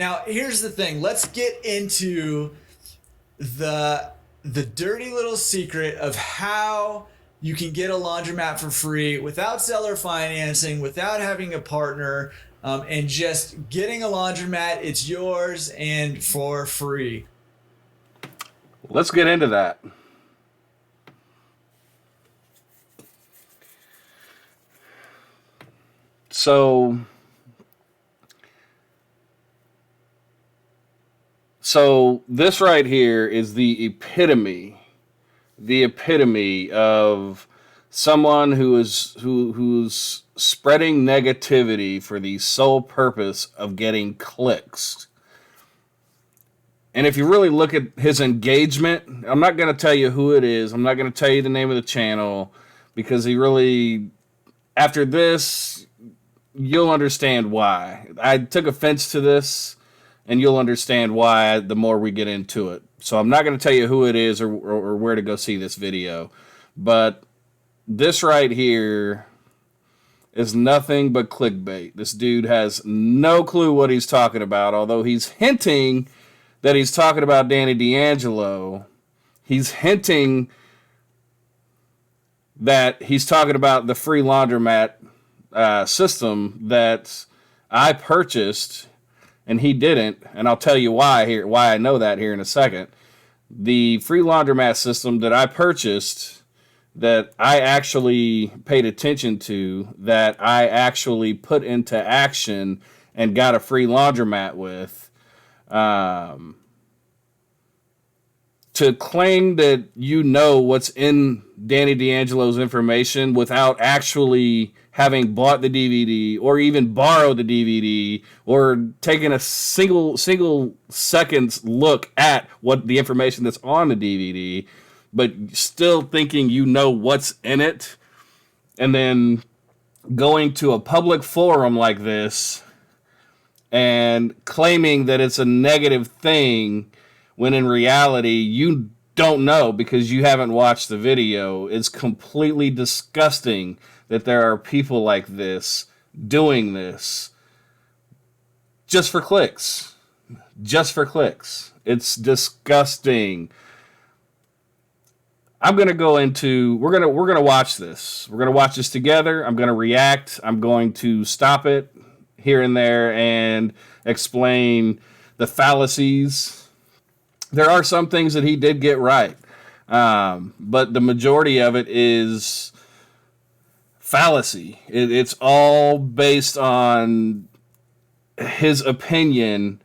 Now, here's the thing. Let's get into the dirty little secret of how you can get a laundromat for free without seller financing, without having a partner, and just getting a laundromat. It's yours and for free. Let's get into that. So this right here is the epitome of someone who's spreading negativity for the sole purpose of getting clicks. And if you really look at his engagement, I'm not going to tell you who it is. I'm not going to tell you the name of the channel, because he really, after this, you'll understand why. I took offense to this, and you'll understand why the more we get into it. So I'm not going to tell you who it is or where to go see this video. But this right here is nothing but clickbait. This dude has no clue what he's talking about, although he's hinting that he's talking about Danny D'Angelo. He's hinting that he's talking about the free laundromat system that I purchased and he didn't, and I'll tell you why I know that here in a second. The free laundromat system that I purchased, that I actually paid attention to, that I actually put into action and got a free laundromat with, to claim that you know what's in Danny D'Angelo's information without actually having bought the DVD or even borrowed the DVD or taken a single seconds look at what the information that's on the DVD, but still thinking you know what's in it, and then going to a public forum like this and claiming that it's a negative thing when in reality you don't know because you haven't watched the video. It's completely disgusting that there are people like this doing this just for clicks. Just for clicks. It's disgusting. I'm going to go into, we're going to watch this. We're going to watch this together. I'm going to react. I'm going to stop it here and there and explain the fallacies. There are some things that he did get right. But the majority of it is fallacy. It's all based on his opinion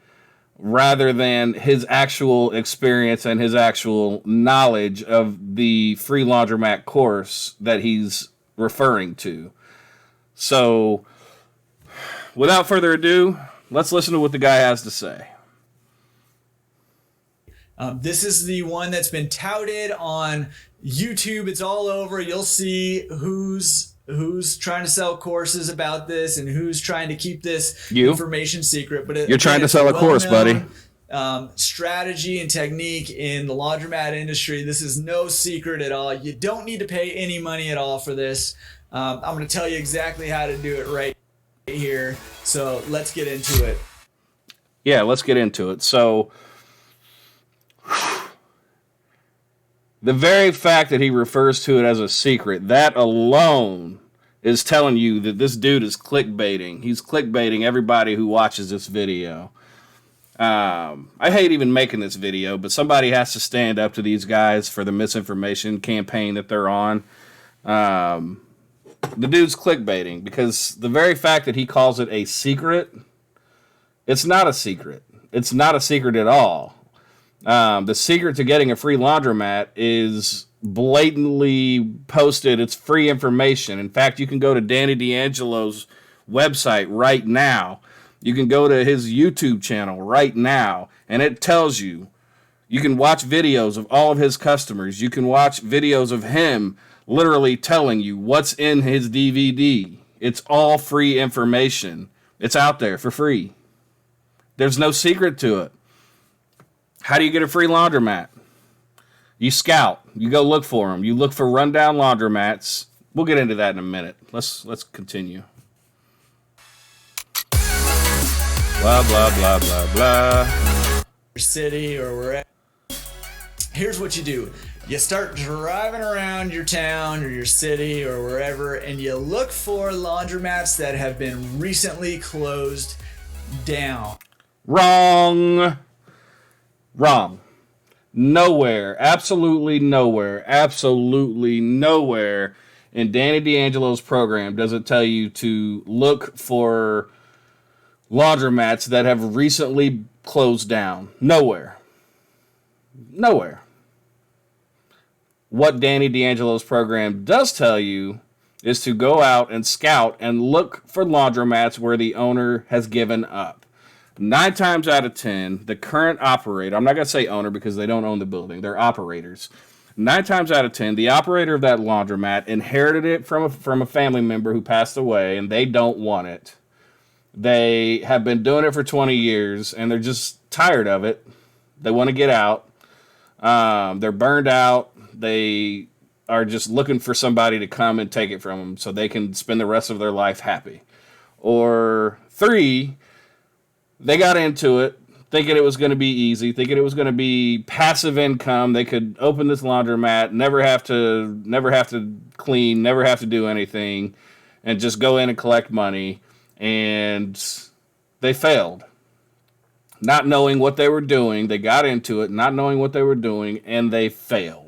rather than his actual experience and his actual knowledge of the free laundromat course that he's referring to. So, without further ado, let's listen to what the guy has to say. This is the one that's been touted on YouTube. It's all over. You'll see who's trying to sell courses about this and who's trying to keep this information secret. But you're trying to sell a course, buddy. Strategy and technique in the laundromat industry. This is no secret at all. You don't need to pay any money at all for this. I'm going to tell you exactly how to do it right here. So let's get into it. Yeah, let's get into it. So the very fact that he refers to it as a secret, that alone is telling you that this dude is clickbaiting. He's clickbaiting everybody who watches this video. I hate even making this video, but somebody has to stand up to these guys for the misinformation campaign that they're on. The dude's clickbaiting because the very fact that he calls it a secret, it's not a secret. It's not a secret at all. The secret to getting a free laundromat is blatantly posted. It's free information. In fact, you can go to Danny D'Angelo's website right now. You can go to his YouTube channel right now, and it tells you. You can watch videos of all of his customers. You can watch videos of him literally telling you what's in his DVD. It's all free information. It's out there for free. There's no secret to it. How do you get a free laundromat? You scout. You go look for them. You look for rundown laundromats. We'll get into that in a minute. Let's continue. Blah, blah, blah, blah, blah. Your city or wherever. Here's what you do. You start driving around your town or your city or wherever, and you look for laundromats that have been recently closed down. Wrong. Wrong. Nowhere, absolutely nowhere in Danny D'Angelo's program does it tell you to look for laundromats that have recently closed down. Nowhere. What Danny D'Angelo's program does tell you is to go out and scout and look for laundromats where the owner has given up. 9 times out of 10, the current operator, I'm not going to say owner because they don't own the building, they're operators. 9 times out of 10, the operator of that laundromat inherited it from a family member who passed away, and they don't want it. They have been doing it for 20 years, and they're just tired of it. They want to get out. They're burned out. They are just looking for somebody to come and take it from them so they can spend the rest of their life happy. Or 3, they got into it thinking it was going to be easy, thinking it was going to be passive income. They could open this laundromat, never have to clean, never have to do anything, and just go in and collect money. And they failed. Not knowing what they were doing, they got into it, not knowing what they were doing, and they failed.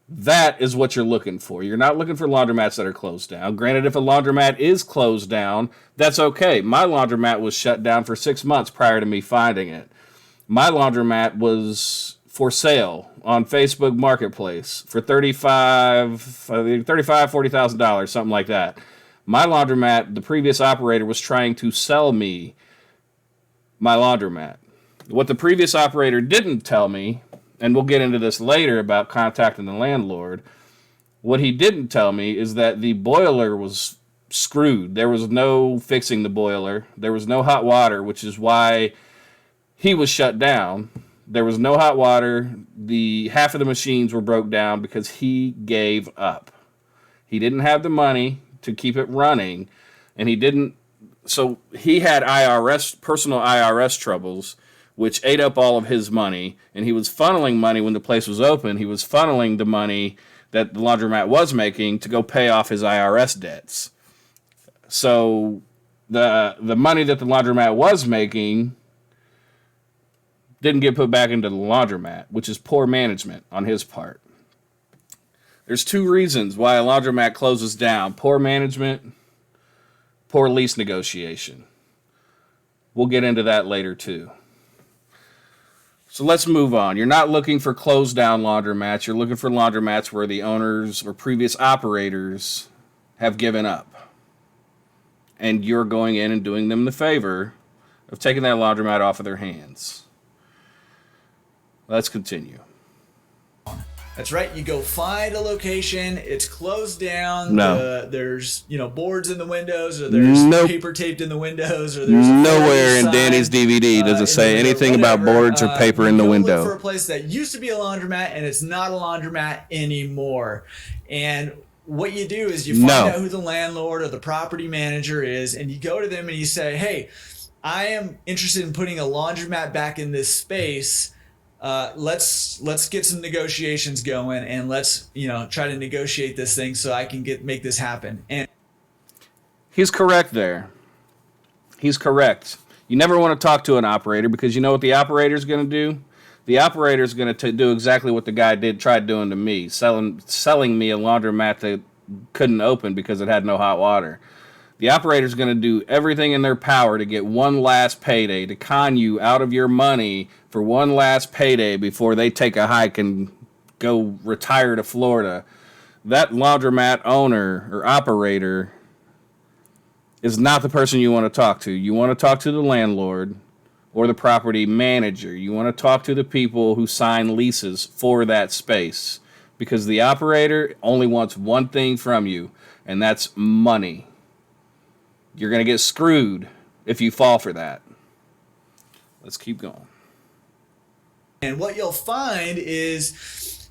That is what you're looking for. You're not looking for laundromats that are closed down. Granted, if a laundromat is closed down, that's okay. My laundromat was shut down for 6 months prior to me finding it. My laundromat was for sale on Facebook Marketplace for $40,000, something like that. My laundromat, the previous operator was trying to sell me my laundromat. What the previous operator didn't tell me, and we'll get into this later about contacting the landlord, what he didn't tell me is that the boiler was screwed. There was no fixing the boiler. There was no hot water, which is why he was shut down. There was no hot water. Half of the machines were broke down because he gave up. He didn't have the money to keep it running, and so he had personal IRS troubles, which ate up all of his money, and he was funneling money when the place was open. He was funneling the money that the laundromat was making to go pay off his IRS debts. So the money that the laundromat was making didn't get put back into the laundromat, which is poor management on his part. There's 2 reasons why a laundromat closes down: poor management, poor lease negotiation. We'll get into that later too. So let's move on. You're not looking for closed down laundromats. You're looking for laundromats where the owners or previous operators have given up. And you're going in and doing them the favor of taking that laundromat off of their hands. Let's continue. That's right. You go find a location. It's closed down. No. There's boards in the windows, or there's paper taped in the windows, or there's nowhere in Danny's DVD does it say anything about boards or paper in the window. Look for a place that used to be a laundromat and it's not a laundromat anymore. And what you do is you find out who the landlord or the property manager is, and you go to them and you say, "Hey, I am interested in putting a laundromat back in this space. Let's get some negotiations going, and let's try to negotiate this thing so I can make this happen." And he's correct there. He's correct. You never want to talk to an operator, because you know what the operator's going to do? The operator's going to do exactly what the guy tried doing to me, selling me a laundromat that couldn't open because it had no hot water. The operator's going to do everything in their power to get one last payday, to con you out of your money for one last payday before they take a hike and go retire to Florida. That laundromat owner or operator is not the person you want to talk to. You want to talk to the landlord or the property manager. You want to talk to the people who sign leases for that space, because the operator only wants one thing from you, and that's money. You're going to get screwed if you fall for that. Let's keep going. And what you'll find is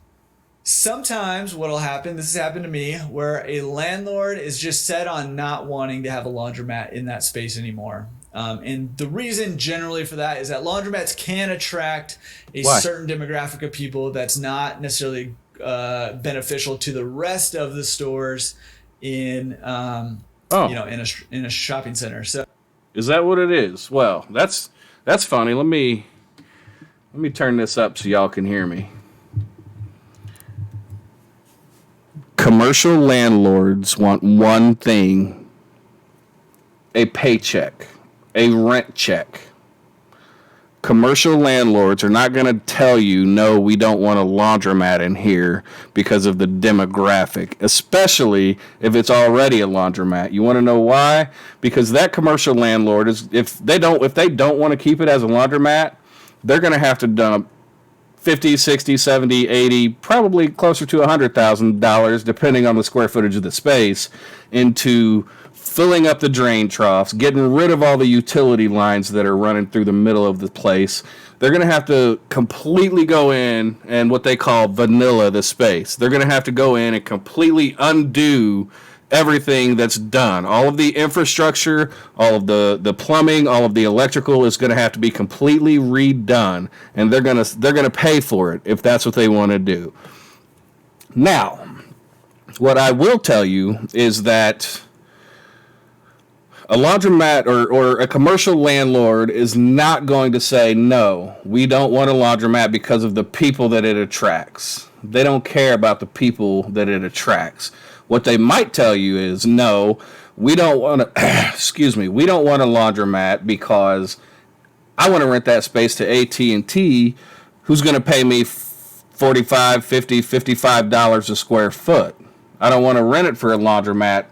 sometimes what will happen, this has happened to me, where a landlord is just set on not wanting to have a laundromat in that space anymore. And the reason generally for that is that laundromats can attract a Why? certain demographic of people that's not necessarily beneficial to the rest of the stores in in a shopping center. So Is that what it is? Well, that's funny. Let me turn this up so y'all can hear me. Commercial landlords want one thing: a paycheck, a rent check. Commercial landlords are not going to tell you, no, we don't want a laundromat in here because of the demographic, especially if it's already a laundromat. You want to know why? Because that commercial landlord is, if they don't want to keep it as a laundromat, they're going to have to dump 50, 60, 70, 80, probably closer to $100,000, depending on the square footage of the space, into filling up the drain troughs, getting rid of all the utility lines that are running through the middle of the place. They're going to have to completely go in and what they call vanilla the space. They're going to have to go in and completely undo everything that's done. All of the infrastructure, all of the plumbing, all of the electrical is going to have to be completely redone, and they're going to pay for it if that's what they want to do. Now, what I will tell you is that a laundromat or a commercial landlord is not going to say, no, we don't want a laundromat because of the people that it attracts. They don't care about the people that it attracts. What they might tell you is, no, we don't want to, we don't want a laundromat because I want to rent that space to AT&T, who's going to pay me $45, $50, $55 a square foot. I don't want to rent it for a laundromat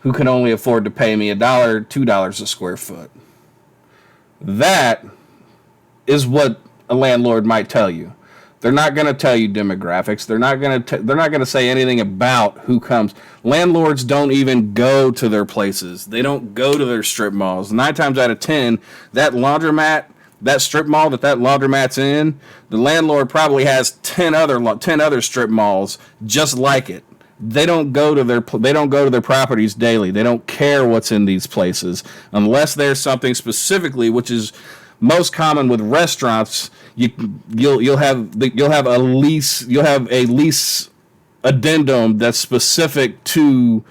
who can only afford to pay me $1, $2 a square foot. That is what a landlord might tell you. They're not going to tell you demographics. They're not going to say anything about who comes. Landlords don't even go to their places. They don't go to their strip malls. 9 times out of 10, that laundromat, that strip mall that laundromat's in, the landlord probably has 10 other strip malls just like it. They don't go to their properties daily. They don't care what's in these places unless there's something specifically, which is most common with restaurants. You'll have a lease addendum that's specific to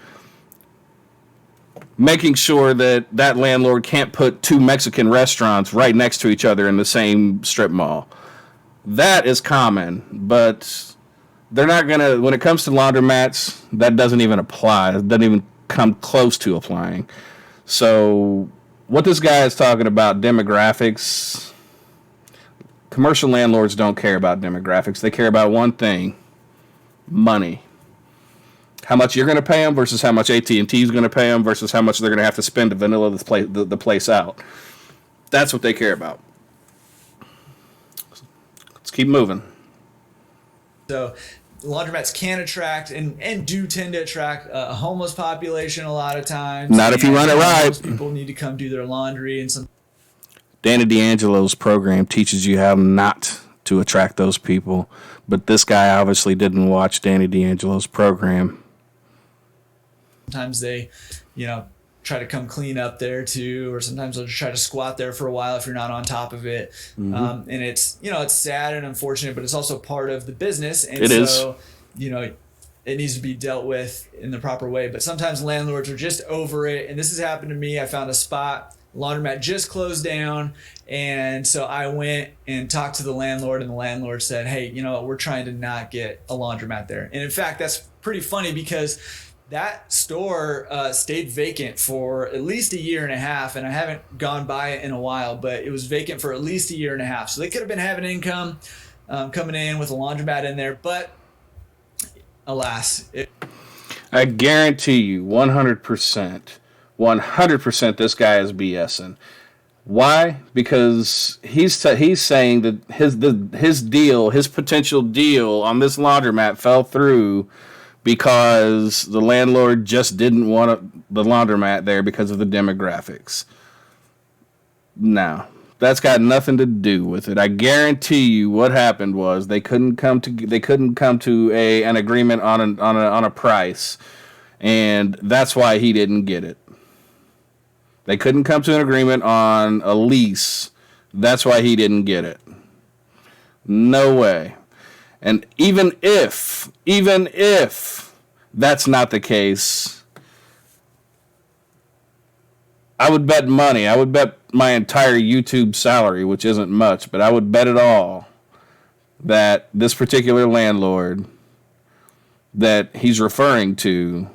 making sure that landlord can't put 2 Mexican restaurants right next to each other in the same strip mall. That is common, but they're not gonna, when it comes to laundromats, that doesn't even apply. It doesn't even come close to applying. So what this guy is talking about, demographics, commercial landlords don't care about demographics. They care about one thing: money. How much you're going to pay them versus how much AT&T is going to pay them versus how much they're going to have to spend to vanilla the place out. That's what they care about. Let's keep moving. So laundromats can attract and do tend to attract a homeless population a lot of times. Not if you run it right. People need to come do their laundry, and some. Danny D'Angelo's program teaches you how not to attract those people, but this guy obviously didn't watch Danny D'Angelo's program. Sometimes they, try to come clean up there too, or sometimes they'll just try to squat there for a while if you're not on top of it. And it's, it's sad and unfortunate, but it's also part of the business. And it so, it needs to be dealt with in the proper way. But sometimes landlords are just over it. And this has happened to me. I found a spot, laundromat just closed down. And so I went and talked to the landlord, and the landlord said, hey, we're trying to not get a laundromat there. And in fact, that's pretty funny because that store stayed vacant for at least 1.5 years, and I haven't gone by it in a while, but it was vacant for at least 1.5 years. So they could have been having income coming in with a laundromat in there, but alas. I guarantee you 100%, this guy is BSing. Why? Because he's saying that his potential deal on this laundromat fell through because the landlord just didn't want the laundromat there because of the demographics. No, that's got nothing to do with it. I guarantee you, what happened was they couldn't come to an agreement on a price, and that's why he didn't get it. They couldn't come to an agreement on a lease. That's why he didn't get it. No way. And even if that's not the case, I would bet money. I would bet my entire YouTube salary, which isn't much, but I would bet it all that this particular landlord that he's referring to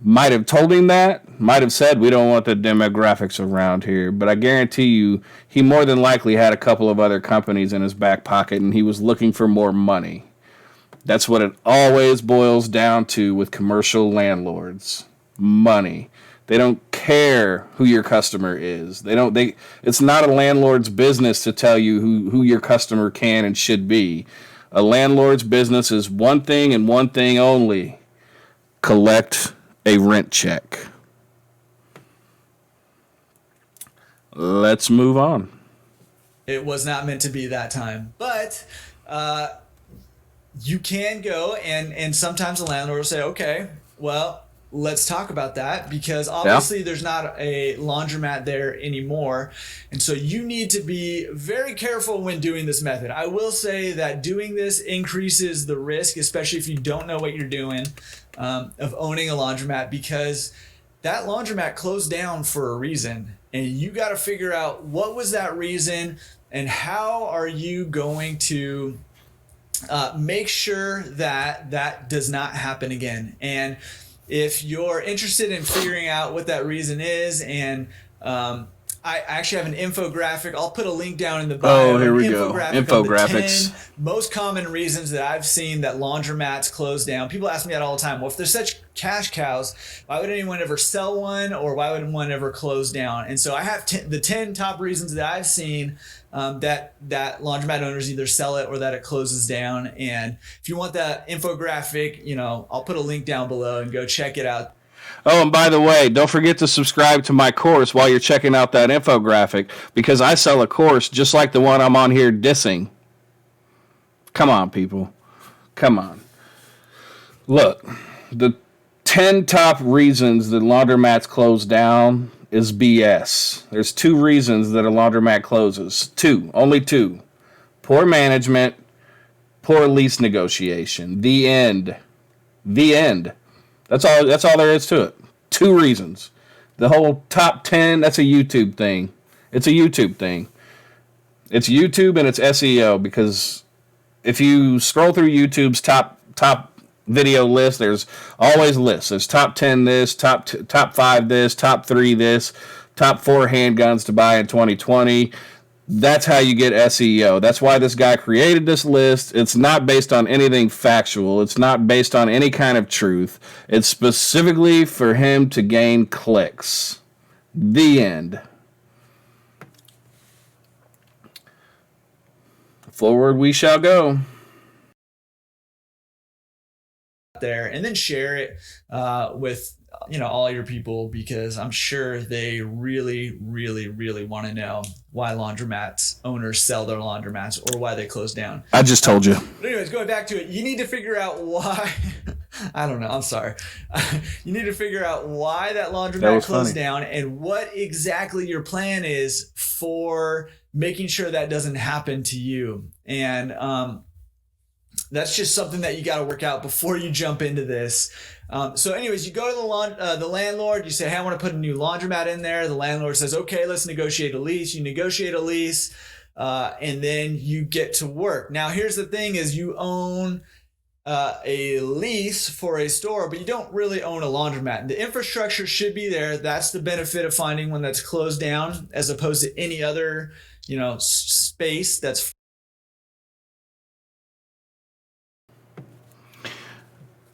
might have told him that, might have said, we don't want the demographics around here. But I guarantee you, he more than likely had a couple of other companies in his back pocket, and he was looking for more money. That's what it always boils down to with commercial landlords. Money. They don't care who your customer is. It's not a landlord's business to tell you who your customer can and should be. A landlord's business is one thing and one thing only: collect a rent check. Let's move on. It was not meant to be that time, but you can go and sometimes the landlord will say, okay, well, let's talk about that, because obviously there's not a laundromat there anymore. And so you need to be very careful when doing this method. I will say that doing this increases the risk, especially if you don't know what you're doing, of owning a laundromat, because that laundromat closed down for a reason. And you got to figure out what was that reason and how are you going to make sure that that does not happen again. And if you're interested in figuring out what that reason is, and I actually have an infographic. I'll put a link down in the bio. Oh, here we go. Infographics. 10 most common reasons that I've seen that laundromats close down. People ask me that all the time. Well, if they're such cash cows, why would anyone ever sell one, or why would one ever close down? And so I have the 10 top reasons that I've seen that laundromat owners either sell it or that it closes down. And if you want that infographic, I'll put a link down below and go check it out. Oh, and by the way, don't forget to subscribe to my course while you're checking out that infographic, because I sell a course just like the one I'm on here dissing. Come on, people. Come on. Look, the 10 top reasons that laundromats close down is BS. There's 2 reasons that a laundromat closes. 2. Only 2. Poor management, poor lease negotiation. The end. The end. That's all there is to it. 2 reasons. The whole top 10, that's a YouTube thing. It's a YouTube thing. It's YouTube and it's SEO, because if you scroll through YouTube's top video list, there's always lists. There's top 10 this, top 5 this, top 3 this, top 4 handguns to buy in 2020. That's how you get SEO. That's why this guy created this list. It's not based on anything factual. It's not based on any kind of truth. It's specifically for him to gain clicks. The end. Forward we shall go. There, and then share it with all your people, because I'm sure they really want to know why laundromats owners sell their laundromats or why they close down. I just told you. But anyways, going back to it, you need to figure out why. I don't know. I'm sorry. You need to figure out why that laundromat closed down and what exactly your plan is for making sure that doesn't happen to you. And that's just something that you got to work out before you jump into this. So anyways, you go to the landlord, you say, hey, I want to put a new laundromat in there. The landlord says, okay, let's negotiate a lease. You negotiate a lease, and then you get to work. Now, here's the thing is you own a lease for a store, but you don't really own a laundromat. The infrastructure should be there. That's the benefit of finding one that's closed down as opposed to any other, space that's.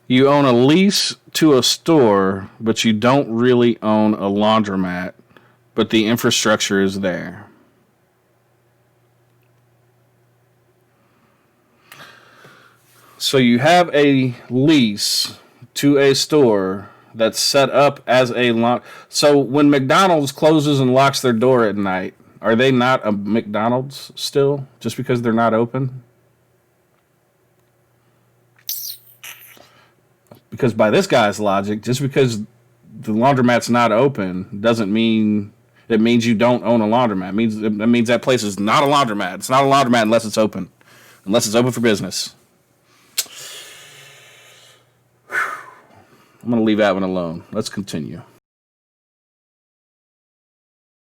You own a lease to a store, but you don't really own a laundromat, but the infrastructure is there. So you have a lease to a store that's set up as a So when McDonald's closes and locks their door at night, are they not a McDonald's still, just because they're not open? Because by this guy's logic, just because the laundromat's not open doesn't mean it means you don't own a laundromat. It means that place is not a laundromat. It's not a laundromat unless it's open for business. I'm going to leave that one alone. Let's continue.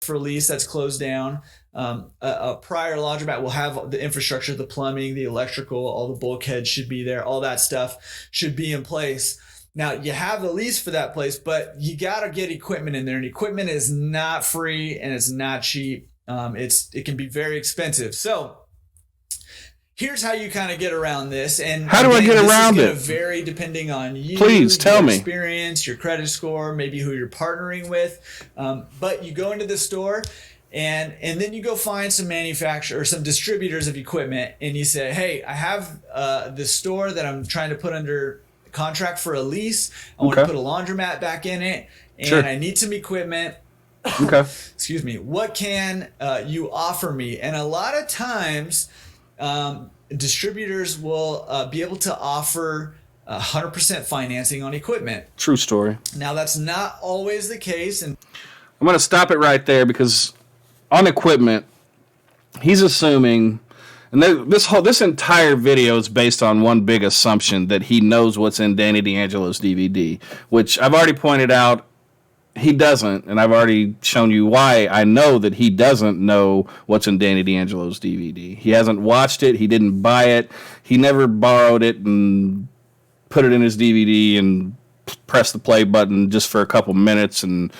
For lease that's closed down. A prior laundromat will have the infrastructure, the plumbing, the electrical, all the bulkheads should be there. All that stuff should be in place. Now you have the lease for that place, but you got to get equipment in there, and equipment is not free and it's not cheap. It can be very expensive. So here's how you kind of get around this. And how do I get around it? Vary depending on you. Please tell me. Your experience, your credit score, maybe who you're partnering with. But you go into the store and then you go find some manufacturer or some distributors of equipment, and you say, hey, I have this store that I'm trying to put under contract for a lease. I want to put a laundromat back in it, and I need some equipment. Okay. Excuse me. What can you offer me? And a lot of times, distributors will be able to offer 100% financing on equipment. True story. Now, that's not always the case. And I'm going to stop it right there, because on equipment, he's assuming, and this entire video is based on one big assumption, that he knows what's in Danny D'Angelo's DVD, which I've already pointed out he doesn't, and I've already shown you why I know that he doesn't know what's in Danny D'Angelo's DVD. He hasn't watched it. He didn't buy it. He never borrowed it and put it in his DVD and pressed the play button just for a couple minutes and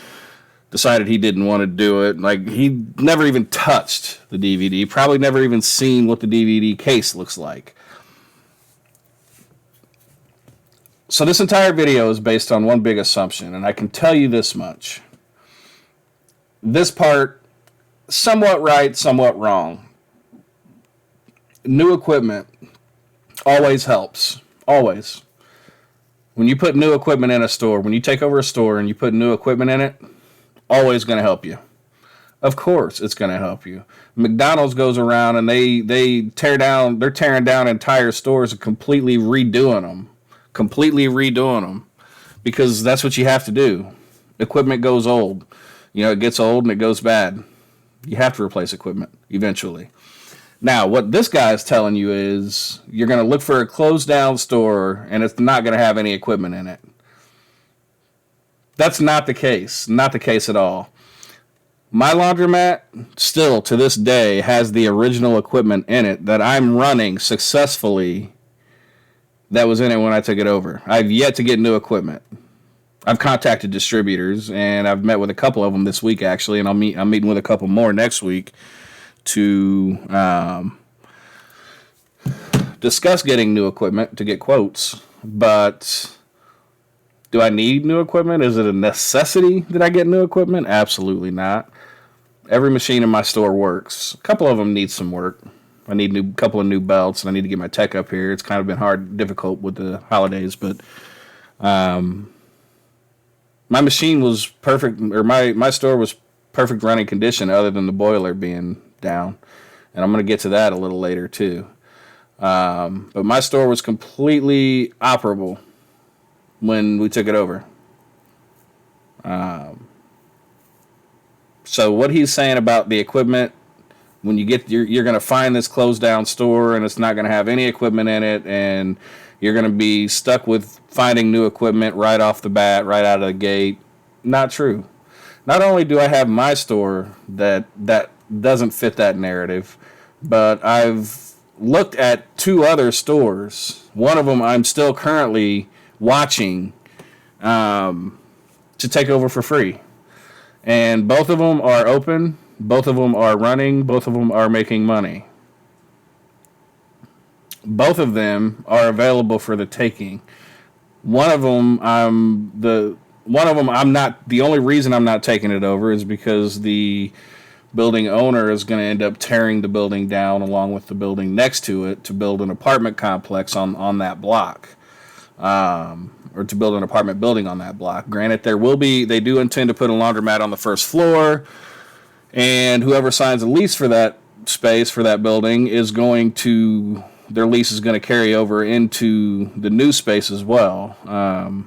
decided he didn't want to do it. Like, he never even touched the DVD, probably never even seen what the DVD case looks like. So this entire video is based on one big assumption, and I can tell you this much. This part, somewhat right, somewhat wrong. New equipment always helps. Always. When you put new equipment in a store, when you take over a store and you put new equipment in it, always going to help you. Of course it's going to help you. McDonald's goes around and they're tearing down entire stores and completely redoing them. Because that's what you have to do. Equipment goes old. It gets old and it goes bad. You have to replace equipment eventually. Now, what this guy is telling you is you're going to look for a closed down store and it's not going to have any equipment in it. That's not the case. Not the case at all. My laundromat still to this day has the original equipment in it that I'm running successfully that was in it when I took it over. I've yet to get new equipment. I've contacted distributors, and I've met with a couple of them this week, actually, and I'm meeting with a couple more next week to discuss getting new equipment, to get quotes. But do I need new equipment? Is it a necessity that I get new equipment? Absolutely not. Every machine in my store works. A couple of them need some work. I need a couple of new belts, and I need to get my tech up here. It's kind of been difficult with the holidays, but my machine was perfect, or my store was perfect running condition other than the boiler being down. And I'm going to get to that a little later too. But my store was completely operable when we took it over. So what he's saying about the equipment, when you're going to find this closed down store and it's not going to have any equipment in it, and you're going to be stuck with finding new equipment right off the bat, right out of the gate. Not true. Not only do I have my store that doesn't fit that narrative, but I've looked at two other stores. One of them I'm still currently watching to take over for free. And both of them are open. Both of them are running. Both of them are making money. Both of them are available for the taking. One of them, the only reason I'm not taking it over is because the building owner is going to end up tearing the building down along with the building next to it to build an apartment complex on that block. Or to build an apartment building on that block. Granted, they do intend to put a laundromat on the first floor, and whoever signs a lease for that space, for that building, is going to their lease is going to carry over into the new space as well.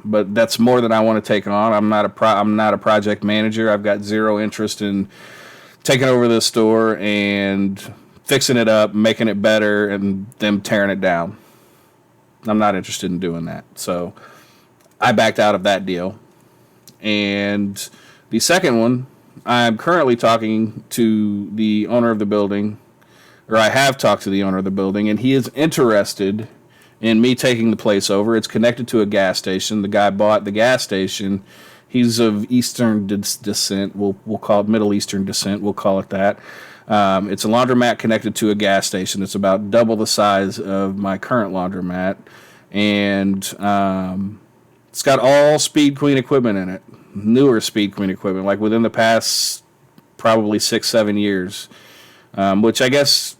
But that's more than I want to take on. I'm not a project manager. I've got zero interest in taking over this store and fixing it up, making it better, and them tearing it down. I'm not interested in doing that. So I backed out of that deal. And the second one, I'm currently talking to the owner of the building, or I have talked to the owner of the building, and he is interested in me taking the place over. It's connected to a gas station. The guy bought the gas station. He's of Eastern descent. We'll call it Middle Eastern descent. We'll call it that. It's a laundromat connected to a gas station. It's about double the size of my current laundromat. And it's got all Speed Queen equipment in it. Newer Speed Queen equipment, like within the past probably 6-7 years. Which I guess,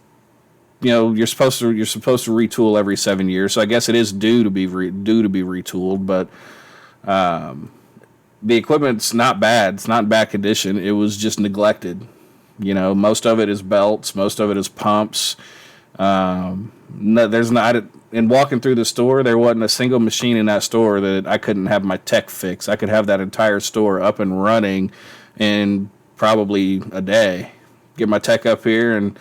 you're supposed to retool every 7 years. So I guess it is due to be retooled, but the equipment's not bad. It's not in bad condition. It was just neglected. Most of it is belts. Most of it is pumps. There's not. In walking through the store, there wasn't a single machine in that store that I couldn't have my tech fix. I could have that entire store up and running in probably a day. Get my tech up here, and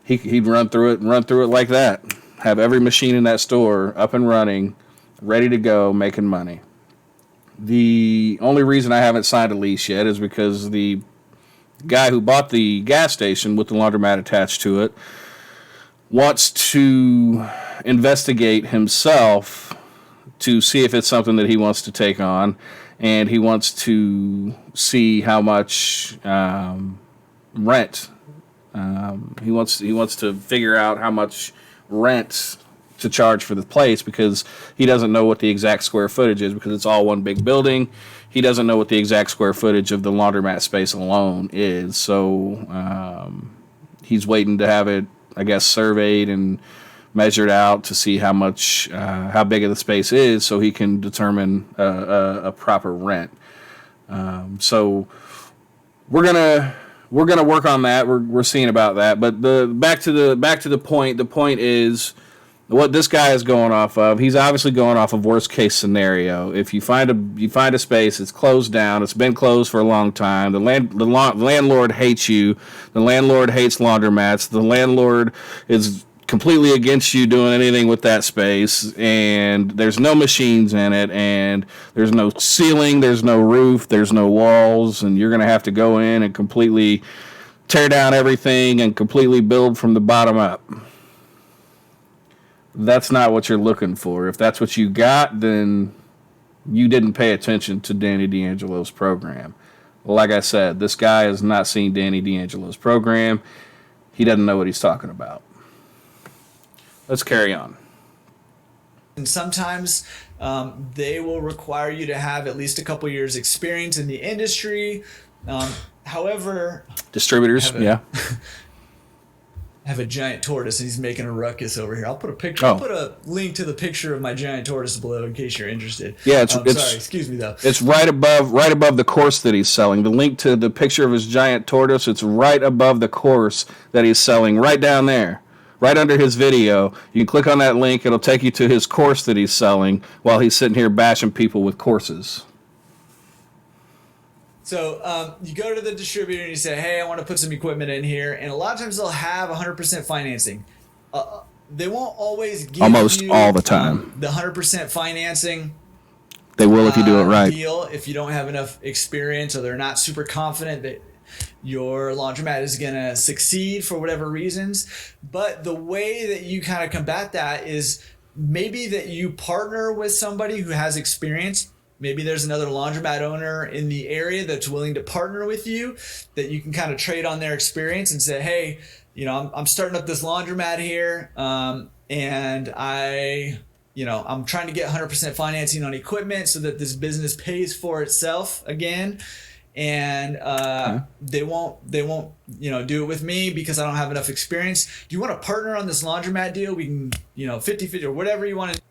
he'd run through it like that. Have every machine in that store up and running, ready to go, making money. The only reason I haven't signed a lease yet is because the guy who bought the gas station with the laundromat attached to it wants to investigate himself to see if it's something that he wants to take on, and he wants to see how much rent. He wants to figure out how much rent to charge for the place, because he doesn't know what the exact square footage is, because it's all one big building. He doesn't know what the exact square footage of the laundromat space alone is. So he's waiting to have it, I guess, surveyed and measured out to see how much, how big of the space is, so he can determine a proper rent. So we're gonna work on that. We're seeing about that. But back to the point. The point is what this guy is going off of. He's obviously going off of worst case scenario. If you find a space, it's closed down. It's been closed for a long time. The landlord hates you. The landlord hates laundromats. The landlord is completely against you doing anything with that space, and there's no machines in it, and there's no ceiling, there's no roof, there's no walls, and you're going to have to go in and completely tear down everything and completely build from the bottom up. That's not what you're looking for. If that's what you got, then you didn't pay attention to Danny D'Angelo's program. Like I said, this guy has not seen Danny D'Angelo's program. He doesn't know what he's talking about. Let's carry on. And sometimes they will require you to have at least a couple years experience in the industry. However, distributors, have a giant tortoise, and he's making a ruckus over here. I'll put a picture. Oh. I'll put a link to the picture of my giant tortoise below in case you're interested. Yeah, it's sorry, excuse me though. It's right above the course that he's selling. The link to the picture of his giant tortoise, it's right above the course that he's selling, right down there. Right under his video. You can click on that link. It'll take you to his course that he's selling while he's sitting here bashing people with courses. So you go to the distributor and you say, hey, I want to put some equipment in here. And a lot of times they'll have 100% financing. They won't always give almost you all the time the 100% financing. They will if you do it right. Deal if you don't have enough experience, or they're not super confident that your laundromat is going to succeed for whatever reasons. But the way that you kind of combat that is maybe that you partner with somebody who has experience. Maybe there's another laundromat owner in the area that's willing to partner with you, that you can kind of trade on their experience and say, hey, I'm starting up this laundromat here, and I'm trying to get 100% financing on equipment so that this business pays for itself again. And they won't do it with me because I don't have enough experience. Do you want to partner on this laundromat deal? We can 50-50 or whatever you want to.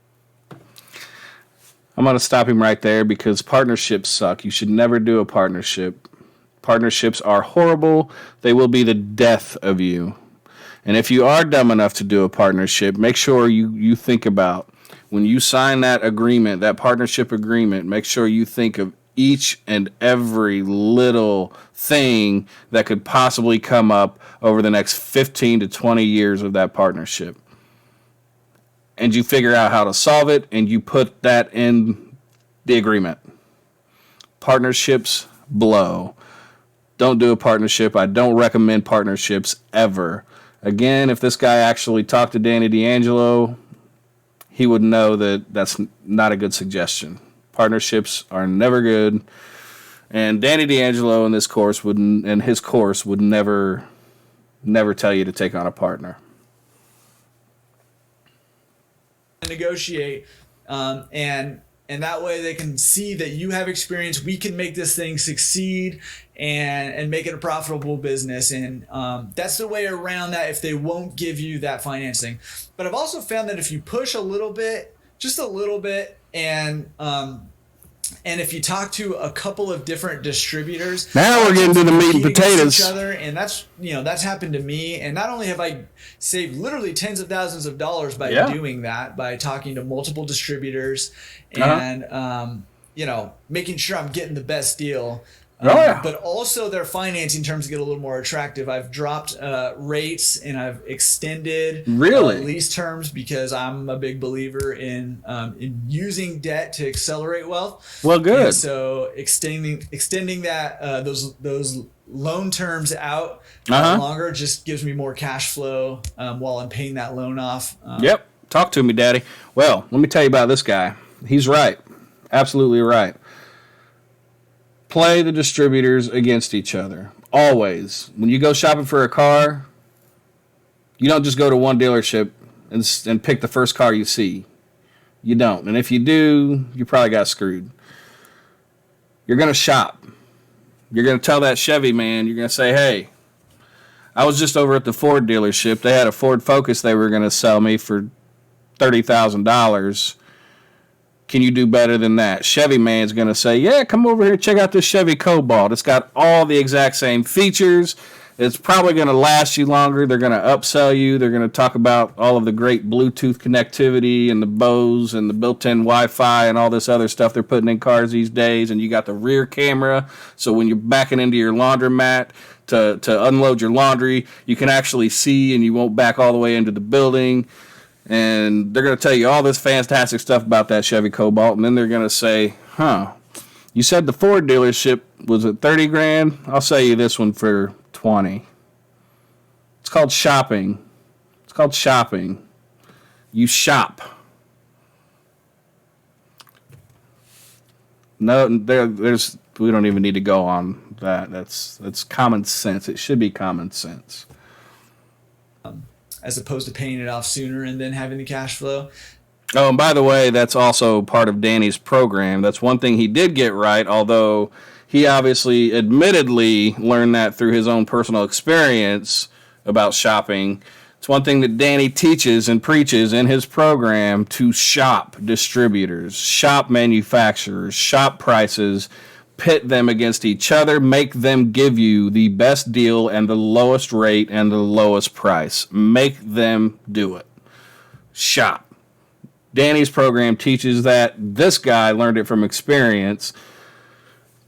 I'm going to stop him right there because partnerships suck. You should never do a partnership. Partnerships are horrible. They will be the death of you. And if you are dumb enough to do a partnership, make sure you think about when you sign that agreement, that partnership agreement, make sure you think of each and every little thing that could possibly come up over the next 15 to 20 years of that partnership. And you figure out how to solve it, and you put that in the agreement. Partnerships blow. Don't do a partnership. I don't recommend partnerships ever. Again, if this guy actually talked to Danny D'Angelo, he would know that that's not a good suggestion. Partnerships are never good. And Danny D'Angelo in his course would never tell you to take on a partner. Negotiate, and that way they can see that you have experience. We can make this thing succeed and make it a profitable business. And that's the way around that if they won't give you that financing. But I've also found that if you push a little bit, just a little bit, and if you talk to a couple of different distributors, now we're getting to the meat and potatoes. Each other, and that's happened to me. And not only have I saved literally tens of thousands of dollars by doing that, by talking to multiple distributors, and making sure I'm getting the best deal. But also their financing terms get a little more attractive. I've dropped rates, and I've extended lease terms because I'm a big believer in using debt to accelerate wealth. Well, good. And so extending that those loan terms out longer just gives me more cash flow while I'm paying that loan off. Yep. Talk to me, Daddy. Well, let me tell you about this guy. He's right. Absolutely right. Play the distributors against each other. Always. When you go shopping for a car, you don't just go to one dealership and pick the first car you see. You don't. And if you do, you probably got screwed. You're going to shop. You're going to tell that Chevy man, you're going to say, hey, I was just over at the Ford dealership. They had a Ford Focus they were going to sell me for $30,000. Can you do better than that? Chevy man's going to say, yeah, come over here, check out this Chevy Cobalt. It's got all the exact same features. It's probably going to last you longer. They're going to upsell you. They're going to talk about all of the great Bluetooth connectivity and the Bose and the built-in Wi-Fi and all this other stuff they're putting in cars these days. And you got the rear camera, so when you're backing into your laundromat to unload your laundry, you can actually see and you won't back all the way into the building. And they're going to tell you all this fantastic stuff about that Chevy Cobalt, and then they're going to say, you said the Ford dealership was at 30 grand? I'll sell you this one for 20. It's called shopping. You shop. No, there's we don't even need to go on that. That's common sense. It should be common sense. As opposed to paying it off sooner and then having the cash flow. Oh, and by the way, that's also part of Danny's program. That's one thing he did get right, although he obviously admittedly learned that through his own personal experience about shopping. It's one thing that Danny teaches and preaches in his program: to shop distributors, shop manufacturers, shop prices, pit them against each other, make them give you the best deal and the lowest rate and the lowest price. Make them do it. Shop. Danny's program teaches that. This guy learned it from experience.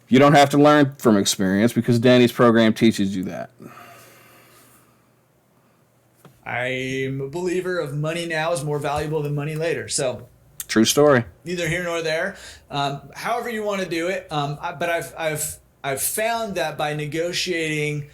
You don't have to learn from experience because Danny's program teaches you that. I'm a believer of money now is more valuable than money later. So true story. Neither here nor there. However you want to do it. But I've found that by negotiating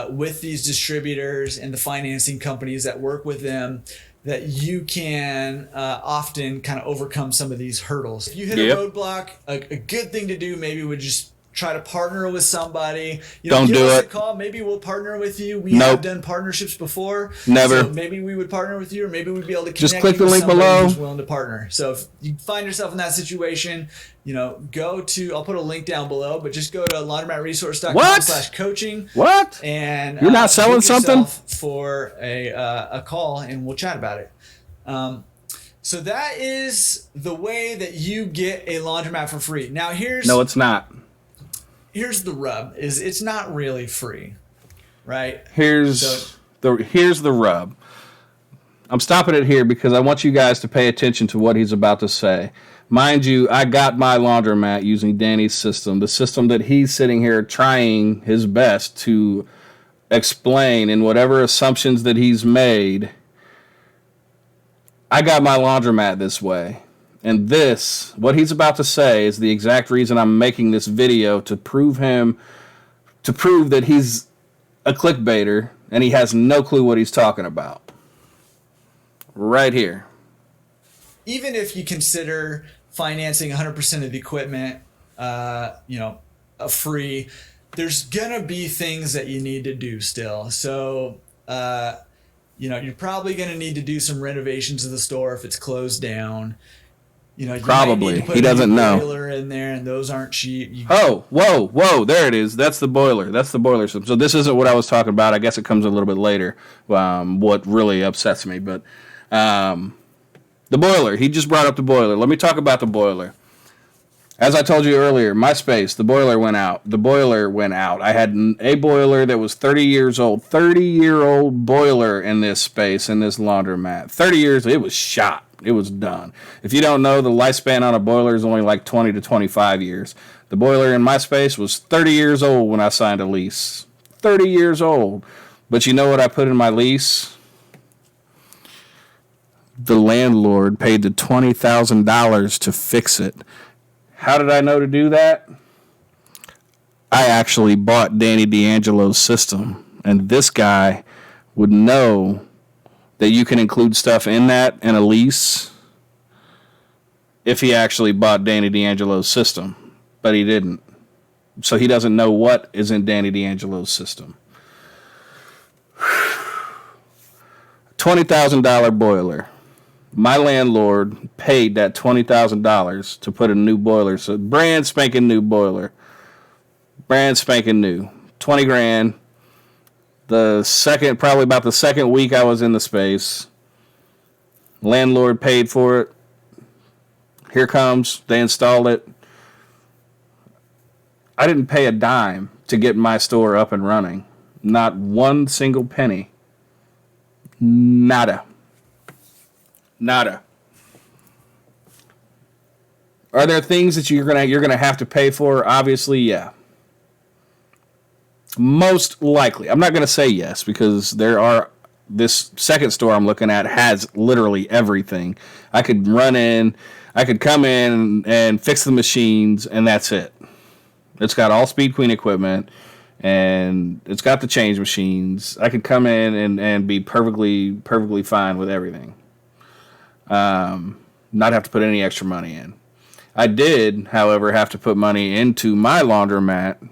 with these distributors and the financing companies that work with them, that you can often kind of overcome some of these hurdles. If you hit a roadblock, a good thing to do maybe would just try to partner with somebody. Don't give do us it. A call. Maybe we'll partner with you. We have done partnerships before. Never. So maybe we would partner with you, or maybe we'd be able to connect just click you the with link below. Who's willing to partner. So if you find yourself in that situation, go to, I'll put a link down below, but just go to laundromatresource.com/coaching. What? And you're not selling something for a call, and we'll chat about it. So that is the way that you get a laundromat for free. Now no, it's not. Here's the rub: is it's not really free, right? Here's Here's the rub. I'm stopping it here because I want you guys to pay attention to what he's about to say. Mind you, I got my laundromat using Danny's system, the system that he's sitting here trying his best to explain in whatever assumptions that he's made. I got my laundromat this way. And this, what he's about to say, is the exact reason I'm making this video, to prove that he's a clickbaiter and he has no clue what he's talking about. Right here. Even if you consider financing 100% of the equipment, free, there's gonna be things that you need to do still. So, you're probably gonna need to do some renovations of the store if it's closed down. You Probably. might need to put He doesn't know. boiler in there, and those aren't cheap. Whoa! There it is. That's the boiler. That's the boiler system. So this isn't what I was talking about. I guess it comes a little bit later. What really upsets me, but the boiler. He just brought up the boiler. Let me talk about the boiler. As I told you earlier, my space, the boiler went out. I had a boiler that was 30 years old. 30-year-old boiler in this space, in this laundromat. 30 years, it was shot. It was done. If you don't know, the lifespan on a boiler is only like 20 to 25 years. The boiler in my space was 30 years old when I signed a lease. 30 years old. But you know what I put in my lease? The landlord paid the $20,000 to fix it. How did I know to do that? I actually bought Danny D'Angelo's system. And this guy would know that you can include stuff in that in a lease if he actually bought Danny D'Angelo's system. But he didn't. So he doesn't know what is in Danny D'Angelo's system. $20,000 boiler. My landlord paid that $20,000 to put a new boiler. So brand spanking new boiler. Brand spanking new. 20 grand. Probably about the second week I was in the space, landlord paid for it. Here comes, they installed it. I didn't pay a dime to get my store up and running. Not one single penny. Nada. Are there things that you're gonna have to pay for? Obviously, yeah. Most likely. I'm not going to say yes because this second store I'm looking at has literally everything. I could come in and fix the machines, and that's it. It's got all Speed Queen equipment, and it's got the change machines. I could come in and be perfectly fine with everything. Not have to put any extra money in. I did, however, have to put money into my laundromat.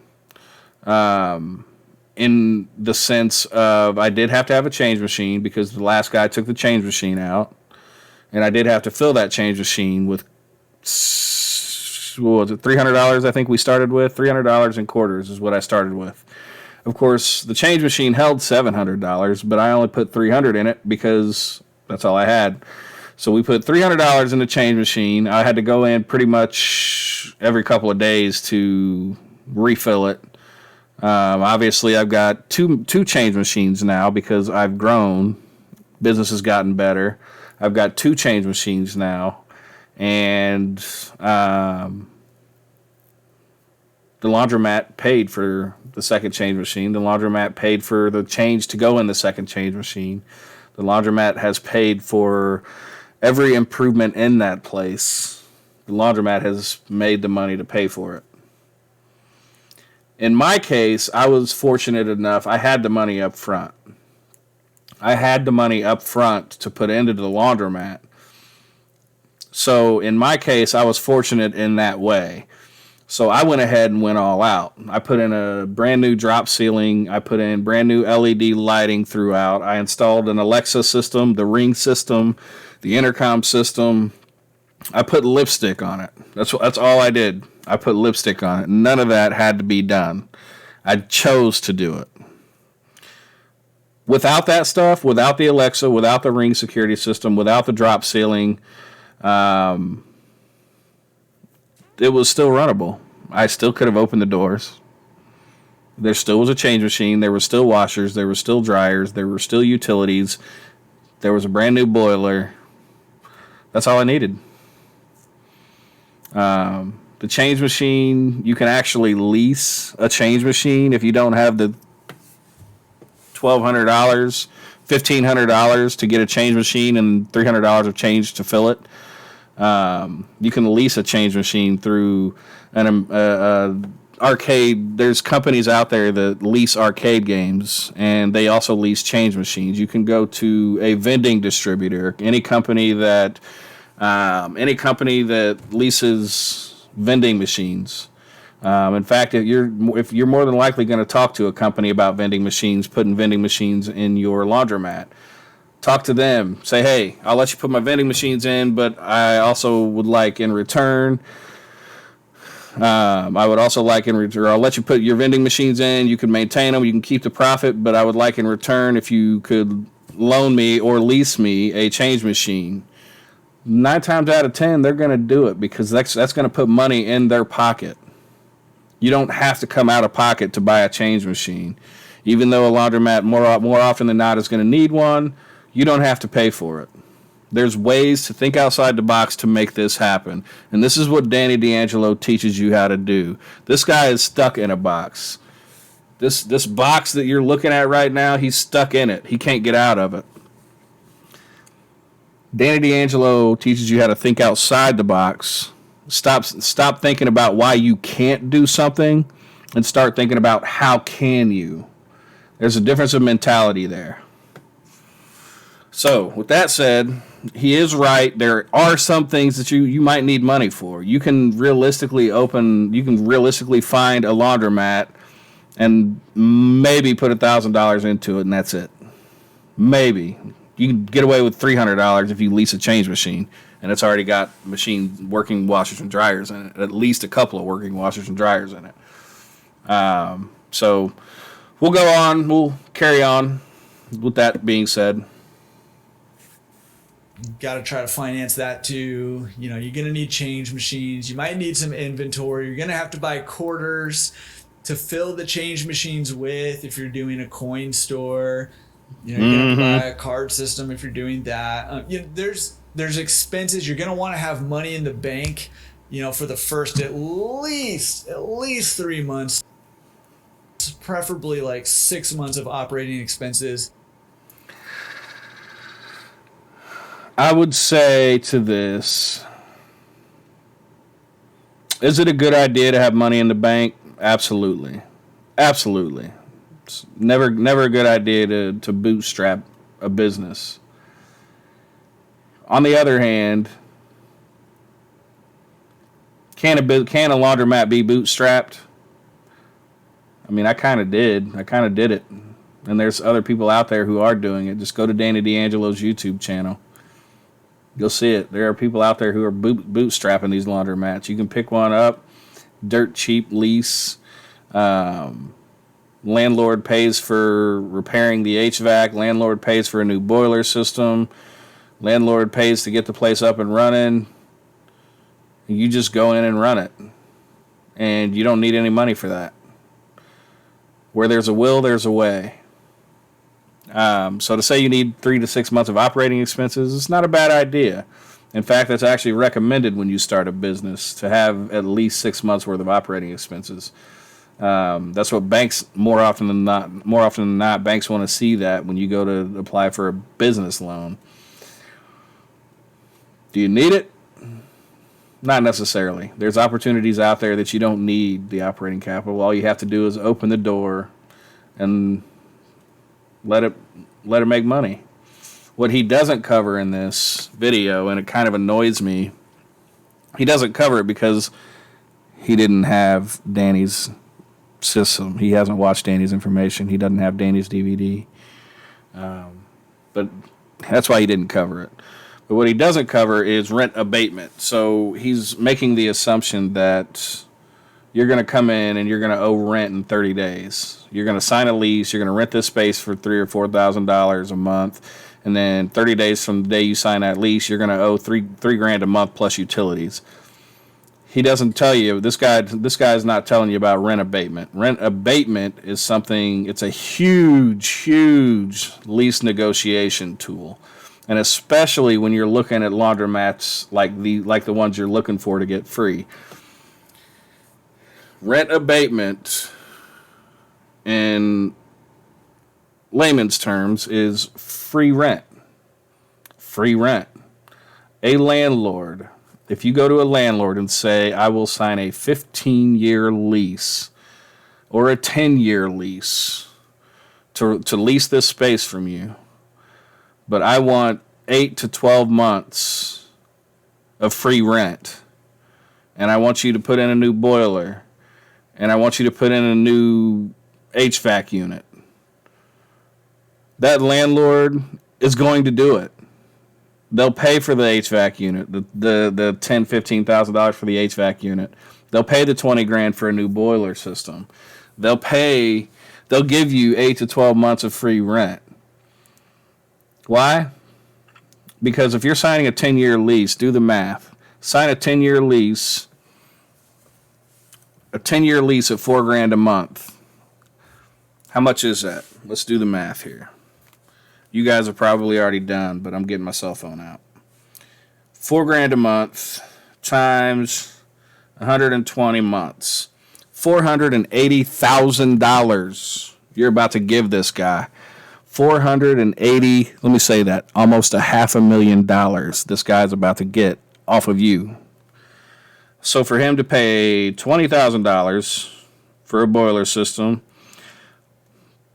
In the sense of I did have to have a change machine because the last guy took the change machine out, and I did have to fill that change machine with, what was it, $300 I think we started with. $300 in quarters is what I started with. Of course, the change machine held $700, but I only put $300 in it because that's all I had. So we put $300 in the change machine. I had to go in pretty much every couple of days to refill it. Obviously, I've got two change machines now because I've grown. Business has gotten better. I've got 2 change machines now. And the laundromat paid for the second change machine. The laundromat paid for the change to go in the second change machine. The laundromat has paid for every improvement in that place. The laundromat has made the money to pay for it. In my case, I was fortunate enough, I had the money up front. I had the money up front to put into the laundromat. So in my case, I was fortunate in that way. So I went ahead and went all out. I put in a brand new drop ceiling. I put in brand new LED lighting throughout. I installed an Alexa system, the Ring system, the intercom system. I put lipstick on it. That's all I did. I put lipstick on it. None of that had to be done. I chose to do it. Without that stuff, without the Alexa, without the Ring security system, without the drop ceiling, it was still runnable. I still could have opened the doors. There still was a change machine. There were still washers. There were still dryers. There were still utilities. There was a brand new boiler. That's all I needed. The change machine, you can actually lease a change machine if you don't have the $1,200, $1,500 to get a change machine and $300 of change to fill it. You can lease a change machine through an arcade. There's companies out there that lease arcade games, and they also lease change machines. You can go to a vending distributor, any company that leases vending machines. In fact, if you're more than likely going to talk to a company about vending machines, putting vending machines in your laundromat, talk to them. Say, hey, I'll let you put my vending machines in, but I also would like in return. I would also like in return, I'll let you put your vending machines in. You can maintain them. You can keep the profit, but I would like in return if you could loan me or lease me a change machine. 9 times out of 10, they're going to do it because that's going to put money in their pocket. You don't have to come out of pocket to buy a change machine. Even though a laundromat more often than not is going to need one, you don't have to pay for it. There's ways to think outside the box to make this happen. And this is what Danny D'Angelo teaches you how to do. This guy is stuck in a box. This box that you're looking at right now, he's stuck in it. He can't get out of it. Danny D'Angelo teaches you how to think outside the box. Stop thinking about why you can't do something and start thinking about how can you. There's a difference of mentality there. So, with that said, he is right. There are some things that you might need money for. You can realistically find a laundromat and maybe put $1,000 into it, and that's it. Maybe. You can get away with $300 if you lease a change machine, and it's already got working washers and dryers in it, at least a couple of working washers and dryers in it. So we'll go on. We'll carry on with that being said. Got to try to finance that too. You're going to need change machines. You might need some inventory. You're going to have to buy quarters to fill the change machines with if you're doing a coin store. You're going to buy a card system if you're doing that. There's expenses. You're going to want to have money in the bank, for the first at least 3 months, preferably like 6 months of operating expenses. I would say to this, is it a good idea to have money in the bank? Absolutely. Absolutely. It's never a good idea to bootstrap a business. On the other hand, can a laundromat be bootstrapped? I mean, I kind of did. I kind of did it. And there's other people out there who are doing it. Just go to Danny D'Angelo's YouTube channel. You'll see it. There are people out there who are bootstrapping these laundromats. You can pick one up, dirt cheap lease. Landlord pays for repairing the HVAC. Landlord pays for a new boiler system. Landlord pays to get the place up and running. You just go in and run it. And you don't need any money for that. Where there's a will, there's a way. So to say you need 3 to 6 months of operating expenses, it's not a bad idea. In fact, that's actually recommended when you start a business, to have at least 6 months worth of operating expenses. That's what banks more often than not, banks want to see that when you go to apply for a business loan. Do you need it? Not necessarily. There's opportunities out there that you don't need the operating capital. All you have to do is open the door and let it make money. What he doesn't cover in this video, and it kind of annoys me, he doesn't cover it because he didn't have Danny's system. He hasn't watched Danny's information. He doesn't have Danny's DVD. But that's why he didn't cover it. But what he doesn't cover is rent abatement. So he's making the assumption that you're going to come in and you're going to owe rent in 30 days. You're going to sign a lease. You're going to rent this space for $3,000 or $4,000 a month. And then 30 days from the day you sign that lease, you're going to owe $3,000 a month plus utilities. he doesn't tell you. This guy is not telling you about rent abatement. Rent abatement is something. It's a huge lease negotiation tool, and especially when you're looking at laundromats like the ones you're looking for to get free. Rent abatement, in layman's terms, is free rent. Free rent. A landlord. If you go to a landlord and say, I will sign a 15-year lease or a 10-year lease to lease this space from you, but I want 8 to 12 months of free rent, and I want you to put in a new boiler, and I want you to put in a new HVAC unit, that landlord is going to do it. They'll pay for the HVAC unit, the $10,000-$15,000 for the HVAC unit. They'll pay the $20,000 for a new boiler system. They'll give you 8 to 12 months of free rent. Why? Because if you're signing a 10-year lease, do the math. Sign a 10-year lease. A 10-year lease at $4,000 a month. How much is that? Let's do the math here. You guys are probably already done, but I'm getting my cell phone out. $4,000 a month times 120 months. $480,000 you're about to give this guy. 480, let me say that, almost $500,000 this guy's about to get off of you. So for him to pay $20,000 for a boiler system,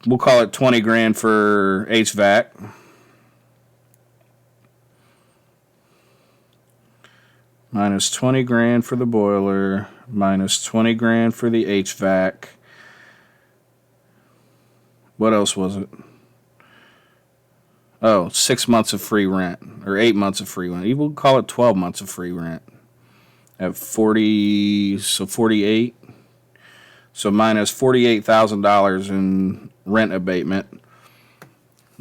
we'll call it $20,000 for HVAC. Minus $20,000 for the boiler. Minus $20,000 for the HVAC. What else was it? Oh, 6 months of free rent. Or 8 months of free rent. We'll call it 12 months of free rent. At 40, so 48. So minus $48,000 in rent abatement.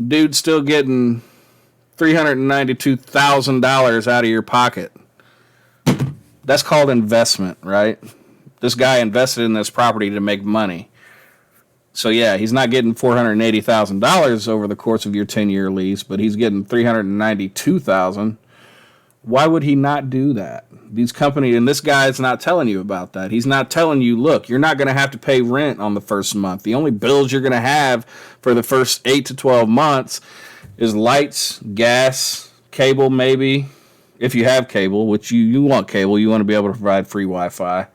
Dude's still getting $392,000 out of your pocket. That's called investment, right? This guy invested in this property to make money. So yeah, he's not getting $480,000 over the course of your 10-year lease, but he's getting $392,000. Why would he not do that? These companies, and this guy's not telling you about that. He's not telling you, look, you're not going to have to pay rent on the first month. The only bills you're going to have for the first 8 to 12 months is lights, gas, cable maybe. If you have cable, which you want cable, you want to be able to provide free Wi-Fi.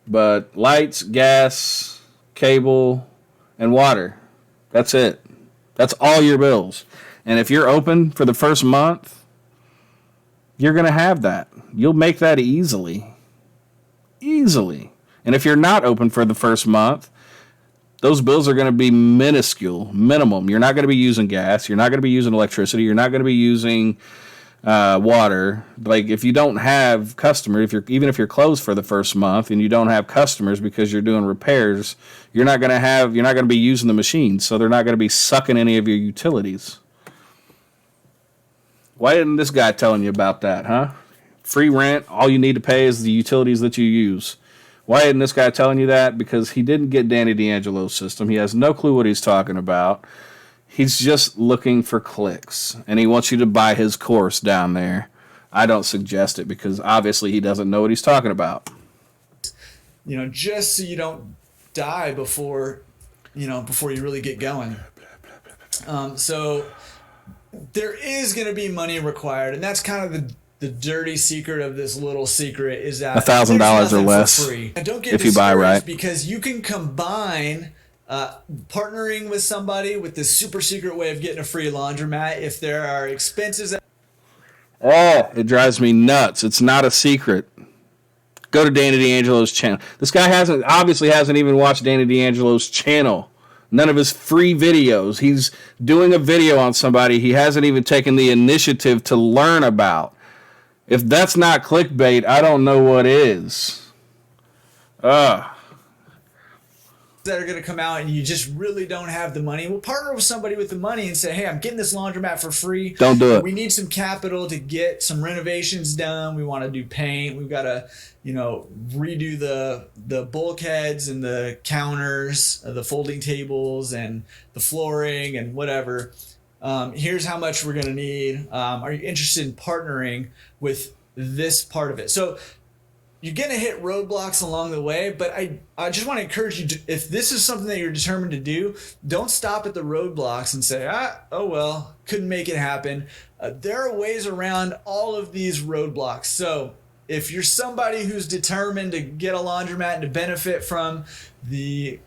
But lights, gas, cable, and water. That's it. That's all your bills. And if you're open for the first month, you're going to have that. You'll make that easily. Easily. And if you're not open for the first month, those bills are going to be minuscule, minimum. You're not going to be using gas. You're not going to be using electricity. You're not going to be using water. Like if you don't have customers, even if you're closed for the first month and you don't have customers because you're doing repairs, you're not going to be using the machines. So they're not going to be sucking any of your utilities. Why isn't this guy telling you about that, huh? Free rent, all you need to pay is the utilities that you use. Why isn't this guy telling you that? Because he didn't get Danny D'Angelo's system. He has no clue what he's talking about. He's just looking for clicks, and he wants you to buy his course down there. I don't suggest it because obviously he doesn't know what he's talking about. Just so you don't die before you really get going. So there is going to be money required, and that's kind of the dirty secret of this little secret is that $1,000 or less free. And don't get if you buy right, because you can combine partnering with somebody with this super secret way of getting a free laundromat if there are expenses. Oh, it drives me nuts. It's not a secret. Go to Danny D'Angelo's channel. This guy obviously hasn't even watched Danny D'Angelo's channel. None of his free videos. He's doing a video on somebody he hasn't even taken the initiative to learn about. If that's not clickbait, I don't know what is. that are going to come out and you just really don't have the money, well, partner with somebody with the money and say, hey, I'm getting this laundromat for free. Don't do it. We need some capital to get some renovations done. We want to do paint. We've got to, redo the bulkheads and the counters, the folding tables and the flooring and whatever. Here's how much we're going to need. Are you interested in partnering with this part of it? So you're going to hit roadblocks along the way, but I just want to encourage you to, if this is something that you're determined to do, don't stop at the roadblocks and say, oh, well, couldn't make it happen. There are ways around all of these roadblocks. So if you're somebody who's determined to get a laundromat and to benefit from the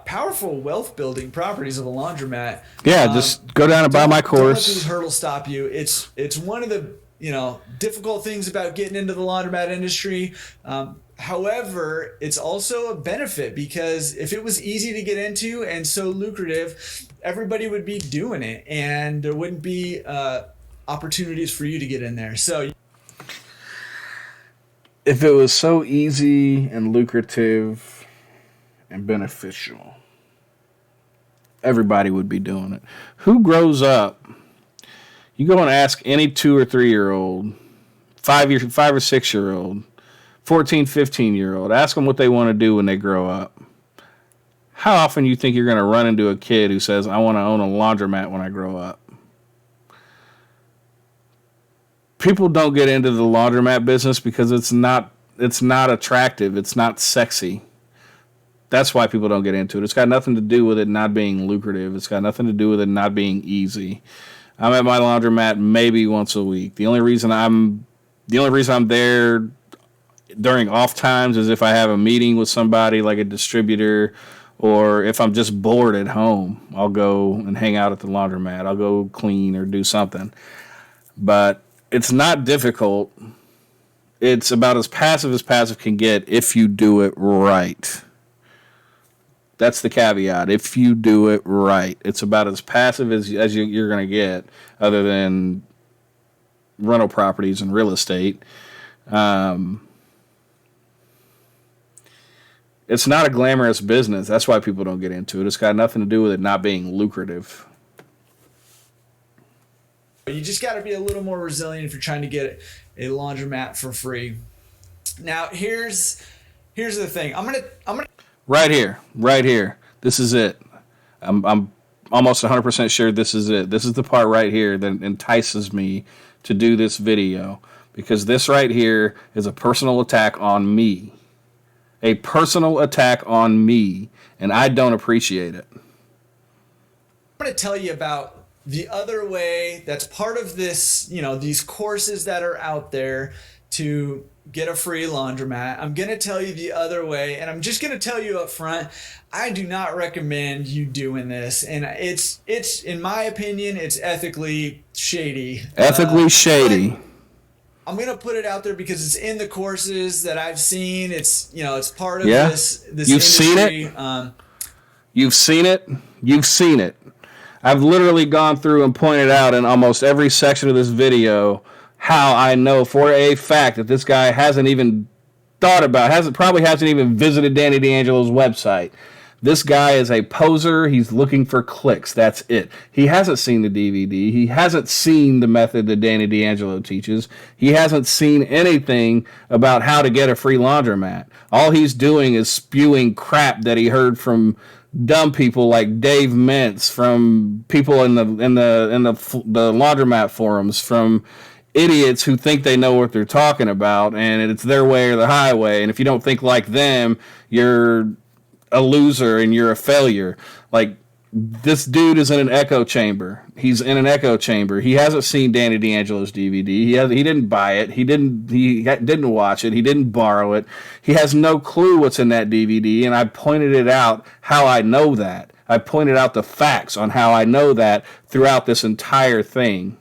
powerful wealth building properties of a laundromat. Yeah, just go down and buy my course. Don't let these hurdles stop you. It's one of the difficult things about getting into the laundromat industry. However, it's also a benefit because if it was easy to get into and so lucrative, everybody would be doing it and there wouldn't be opportunities for you to get in there. So if it was so easy and lucrative and beneficial, everybody would be doing it. Who grows up? You go and ask any 2 or 3 year old, 5 or 6 year old, 14, 15 year old, ask them what they want to do when they grow up. How often do you think you're going to run into a kid who says, I want to own a laundromat when I grow up? People don't get into the laundromat business because it's not attractive. It's not sexy. That's why people don't get into it. It's got nothing to do with it not being lucrative. It's got nothing to do with it not being easy. I'm at my laundromat maybe once a week. The only reason I'm there during off times is if I have a meeting with somebody like a distributor, or if I'm just bored at home, I'll go and hang out at the laundromat. I'll go clean or do something. But it's not difficult. It's about as passive can get if you do it right. That's the caveat. If you do it right, it's about as passive as you're going to get, other than rental properties and real estate. It's not a glamorous business. That's why people don't get into it. It's got nothing to do with it not being lucrative. You just got to be a little more resilient if you're trying to get a laundromat for free. Now, here's the thing. I'm gonna. Right here. This is it. I'm almost 100% sure this is it. This is the part right here that entices me to do this video, because this right here is a personal attack on me. A personal attack on me, and I don't appreciate it. I'm going to tell you about the other way that's part of this, these courses that are out there to get a free laundromat. I'm going to tell you the other way, and I'm just going to tell you up front, I do not recommend you doing this. And it's in my opinion, it's ethically shady. Ethically shady. I'm going to put it out there because it's in the courses that I've seen. It's, it's part of this You've industry. Seen it? You've seen it? You've seen it. I've literally gone through and pointed out in almost every section of this video how I know for a fact that this guy hasn't even probably hasn't even visited Danny D'Angelo's website. This guy is a poser. He's looking for clicks. That's it. He hasn't seen the DVD. He hasn't seen the method that Danny D'Angelo teaches. He hasn't seen anything about how to get a free laundromat. All he's doing is spewing crap that he heard from dumb people like Dave Mintz, from people in the laundromat forums, from idiots who think they know what they're talking about, and it's their way or the highway. And if you don't think like them, you're a loser and you're a failure. Like, this dude is in an echo chamber. He's in an echo chamber. He hasn't seen Danny D'Angelo's DVD. He didn't buy it. He didn't watch it. He didn't borrow it. He has no clue what's in that DVD, and I pointed it out how I know that. I pointed out the facts on how I know that throughout this entire thing.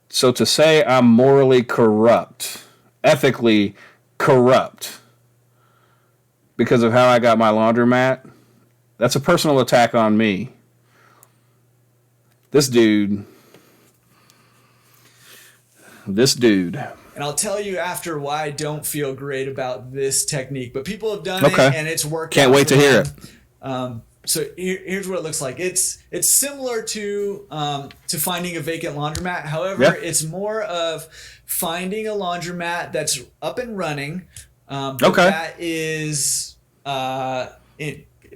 So to say I'm morally corrupt, ethically corrupt, because of how I got my laundromat, that's a personal attack on me. This dude And I'll tell you after why I don't feel great about this technique. But people have done it, and it's worked. Can't wait to hear it. So here's what it looks like. It's similar to finding a vacant laundromat. However, it's more of finding a laundromat that's up and running. But that is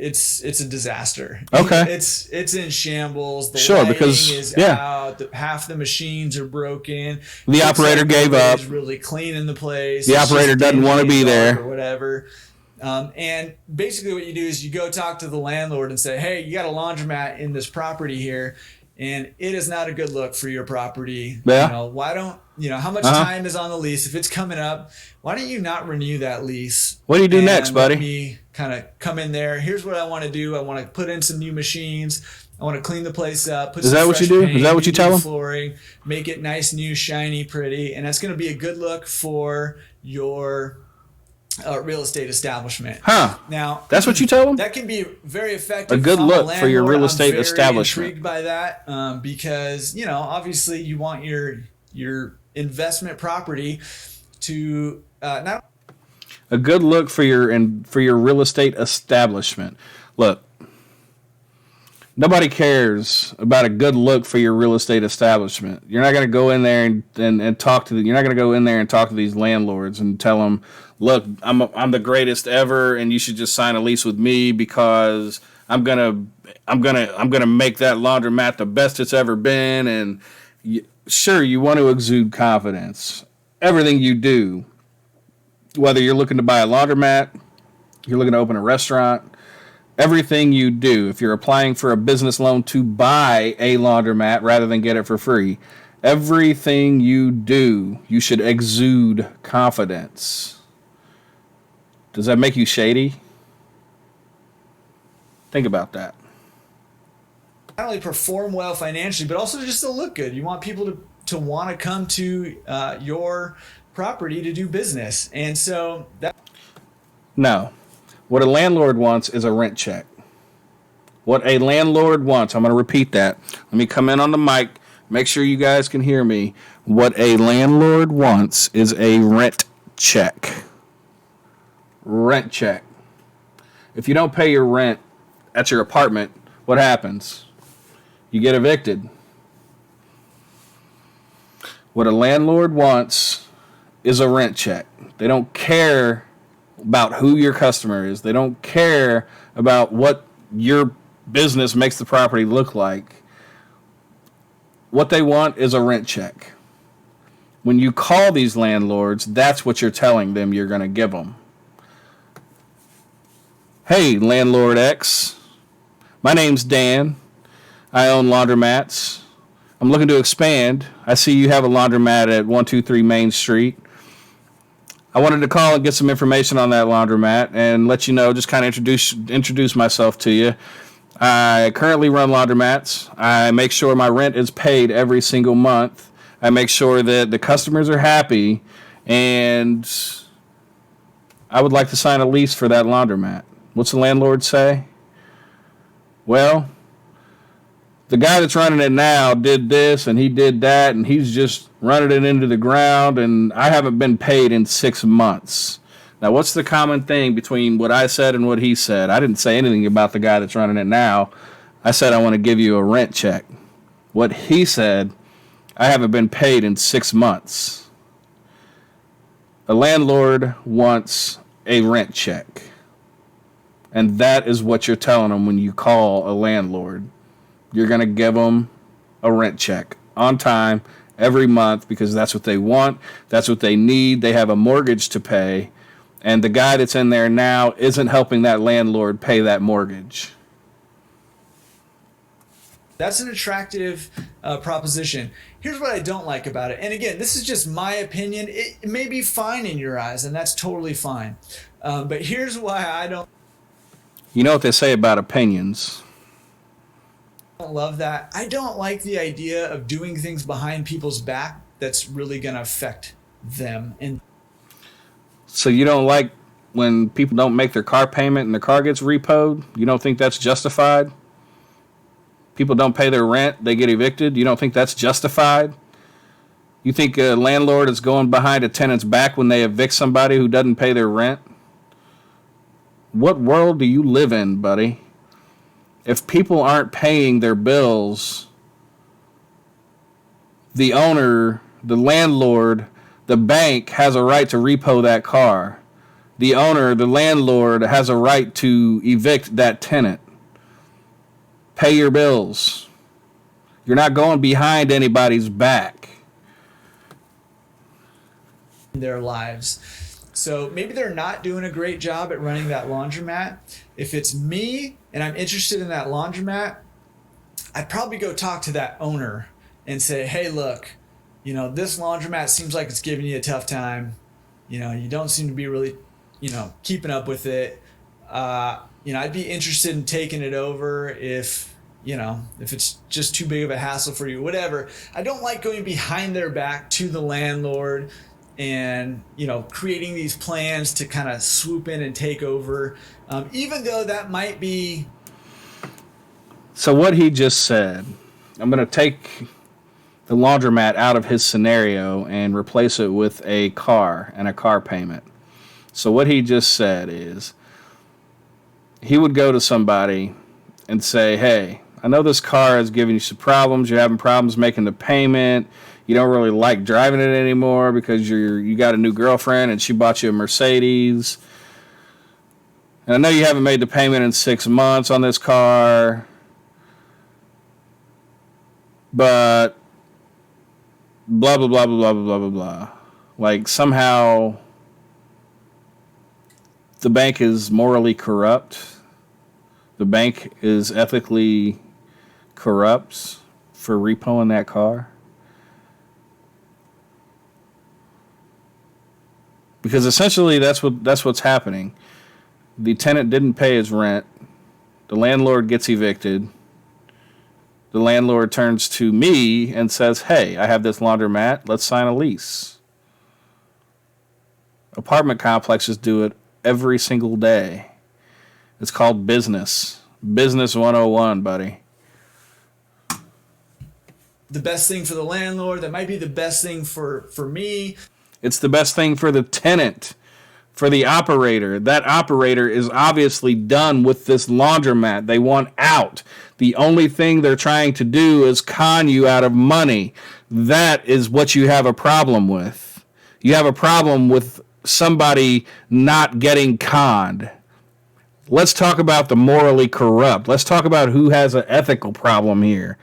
it's a disaster. Okay. It's in shambles. The lighting because is out. Half the machines are broken. The operator gave up. Really cleaning the place. The operator doesn't want to be there or whatever. And basically what you do is you go talk to the landlord and say, hey, you got a laundromat in this property here, and it is not a good look for your property. Yeah. Why don't, how much time is on the lease? If it's coming up, why don't you not renew that lease? What do you do next, buddy? Let me kind of come in there. Here's what I want to do. I want to put in some new machines. I want to clean the place up. Is that what you do? Is that what you tell them? Flooring, make it nice, new, shiny, pretty. And that's going to be a good look for your real estate establishment. Now, that's what you tell them? That can be very effective. A good look for your real estate establishment. I'm intrigued by that because, obviously you want your investment property to not a good look for your real estate establishment. Look, nobody cares about a good look for your real estate establishment. You're not going to go in there and talk to you're not going to go in there and talk to these landlords and tell them, look, I'm the greatest ever, and you should just sign a lease with me because I'm gonna make that laundromat the best it's ever been. And sure, you want to exude confidence. Everything you do, whether you're looking to buy a laundromat, you're looking to open a restaurant, everything you do, if you're applying for a business loan to buy a laundromat rather than get it for free, everything you do, you should exude confidence. Does that make you shady? Think about that. Not only perform well financially, but also just to look good. You want people to want to come to your property to do business. And so that... No. What a landlord wants is a rent check. What a landlord wants, I'm going to repeat that. Let me come in on the mic. Make sure you guys can hear me. What a landlord wants is a rent check. Rent check. If you don't pay your rent at your apartment, what happens? You get evicted. What a landlord wants is a rent check. They don't care about who your customer is. They don't care about what your business makes the property look like. What they want is a rent check. When you call these landlords, that's what you're telling them you're going to give them. Hey, Landlord X. My name's Dan. I own laundromats. I'm looking to expand. I see you have a laundromat at 123 Main Street. I wanted to call and get some information on that laundromat and let you know, just kind of introduce myself to you. I currently run laundromats. I make sure my rent is paid every single month. I make sure that the customers are happy, and I would like to sign a lease for that laundromat. What's the landlord say? Well, the guy that's running it now did this and he did that, and he's just running it into the ground, and I haven't been paid in 6 months. Now, what's the common thing between what I said and what he said? I didn't say anything about the guy that's running it now. I said I want to give you a rent check. What he said, I haven't been paid in 6 months. A landlord wants a rent check. And that is what you're telling them when you call a landlord. You're going to give them a rent check on time every month because that's what they want. That's what they need. They have a mortgage to pay. And the guy that's in there now isn't helping that landlord pay that mortgage. That's an attractive proposition. Here's what I don't like about it. And again, this is just my opinion. It may be fine in your eyes, and that's totally fine. But here's why I don't... You know what they say about opinions. I don't love that. I don't like the idea of doing things behind people's back that's really going to affect them. And so you don't like when people don't make their car payment and their car gets repoed? You don't think that's justified? People don't pay their rent, they get evicted. You don't think that's justified? You think a landlord is going behind a tenant's back when they evict somebody who doesn't pay their rent? What world do you live in, buddy? If people aren't paying their bills, the owner, the landlord, the bank has a right to repo that car. The owner, the landlord, has a right to evict that tenant. Pay your bills. You're not going behind anybody's back. Their lives. So maybe they're not doing a great job at running that laundromat. If it's me and I'm interested in that laundromat, I'd probably go talk to that owner and say, hey, look, this laundromat seems like it's giving you a tough time. You don't seem to be really, keeping up with it. I'd be interested in taking it over if it's just too big of a hassle for you, whatever. I don't like going behind their back to the landlord and creating these plans to kind of swoop in and take over, even though that might be. So what he just said, I'm going to take the laundromat out of his scenario and replace it with a car and a car payment. So what he just said is he would go to somebody and say, hey, I know this car is giving you some problems. You're having problems making the payment. You don't really like driving it anymore because you got a new girlfriend and she bought you a Mercedes. And I know you haven't made the payment in 6 months on this car. But blah, blah, blah, blah, blah, blah, blah, blah. Like somehow the bank is morally corrupt. The bank is ethically corrupt for repoing that car. Because essentially that's what's happening. The tenant didn't pay his rent. The landlord gets evicted. The landlord turns to me and says, hey, I have this laundromat. Let's sign a lease. Apartment complexes do it every single day. It's called business. Business 101, buddy. The best thing for the landlord, that might be the best thing for me. It's the best thing for the tenant, for the operator. That operator is obviously done with this laundromat. They want out. The only thing they're trying to do is con you out of money. That is what you have a problem with. You have a problem with somebody not getting conned. Let's talk about the morally corrupt. Let's talk about who has an ethical problem here.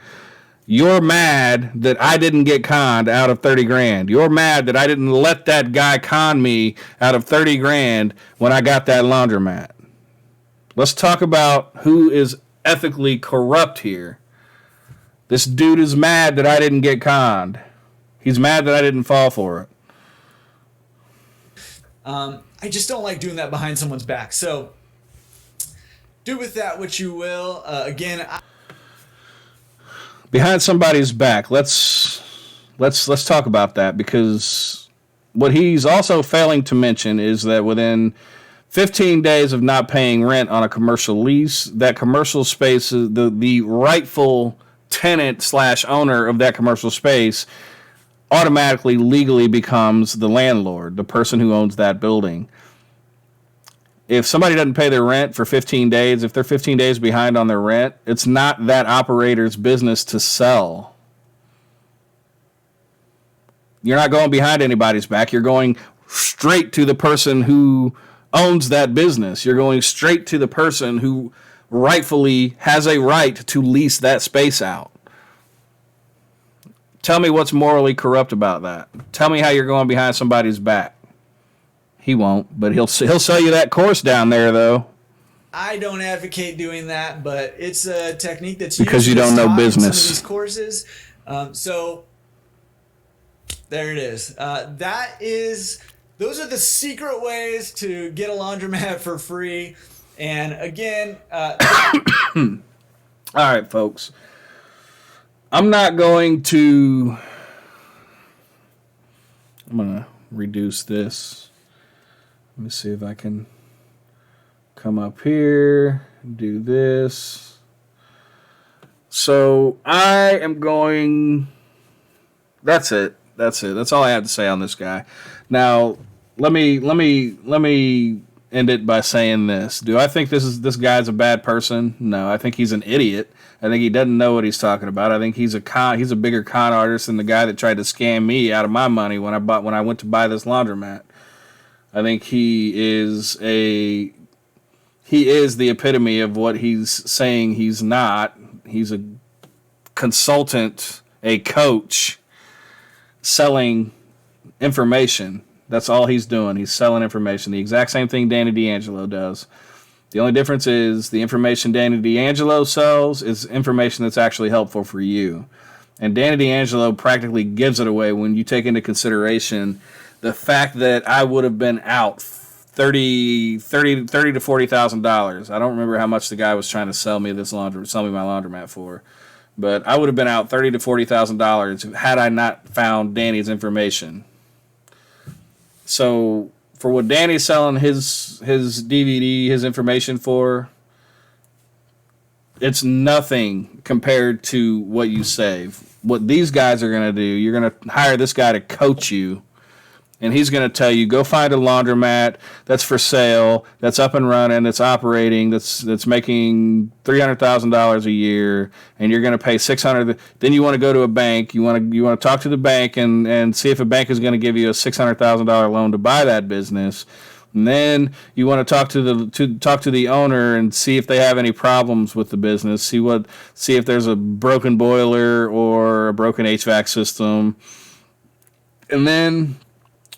You're mad that I didn't get conned out of 30 grand. You're mad that I didn't let that guy con me out of 30 grand when I got that laundromat. Let's talk about who is ethically corrupt here. This dude is mad that I didn't get conned. He's mad that I didn't fall for it. I just don't like doing that behind someone's back. So do with that what you will. Behind somebody's back. Let's talk about that, because what he's also failing to mention is that within 15 days of not paying rent on a commercial lease, that commercial space, the rightful tenant / owner of that commercial space automatically legally becomes the landlord, the person who owns that building. If somebody doesn't pay their rent for 15 days, if they're 15 days behind on their rent, it's not that operator's business to sell. You're not going behind anybody's back. You're going straight to the person who owns that business. You're going straight to the person who rightfully has a right to lease that space out. Tell me what's morally corrupt about that. Tell me how you're going behind somebody's back. He won't, but he'll sell you that course down there, though. I don't advocate doing that, but it's a technique that's because used you don't know business. In some of these courses. So there it is. Those are the secret ways to get a laundromat for free. And again, all right, folks. I'm going to reduce this. Let me see if I can come up here, do this. So I am going, that's it. That's it. That's all I have to say on this guy. Now, let me end it by saying this. Do I think this guy's a bad person? No, I think he's an idiot. I think he doesn't know what he's talking about. I think he's a bigger con artist than the guy that tried to scam me out of my money when I went to buy this laundromat. I think he is the epitome of what he's saying he's not. He's a consultant, a coach, selling information. That's all he's doing. He's selling information. The exact same thing Danny D'Angelo does. The only difference is the information Danny D'Angelo sells is information that's actually helpful for you. And Danny D'Angelo practically gives it away when you take into consideration the fact that I would have been out $30,000 to $40,000. I don't remember how much the guy was trying to sell me my laundromat for, but I would have been out $30,000 to $40,000 had I not found Danny's information. So for what Danny's selling his DVD, his information for, it's nothing compared to what you save. What these guys are going to do, you're going to hire this guy to coach you, and he's going to tell you, go find a laundromat that's for sale, that's up and running, that's operating, that's making $300,000 a year, and you're going to pay $600,000. Then you want to go to a bank. You want to talk to the bank and see if a bank is going to give you a $600,000 loan to buy that business. And then you want to talk to the owner and see if they have any problems with the business. See if there's a broken boiler or a broken HVAC system, and then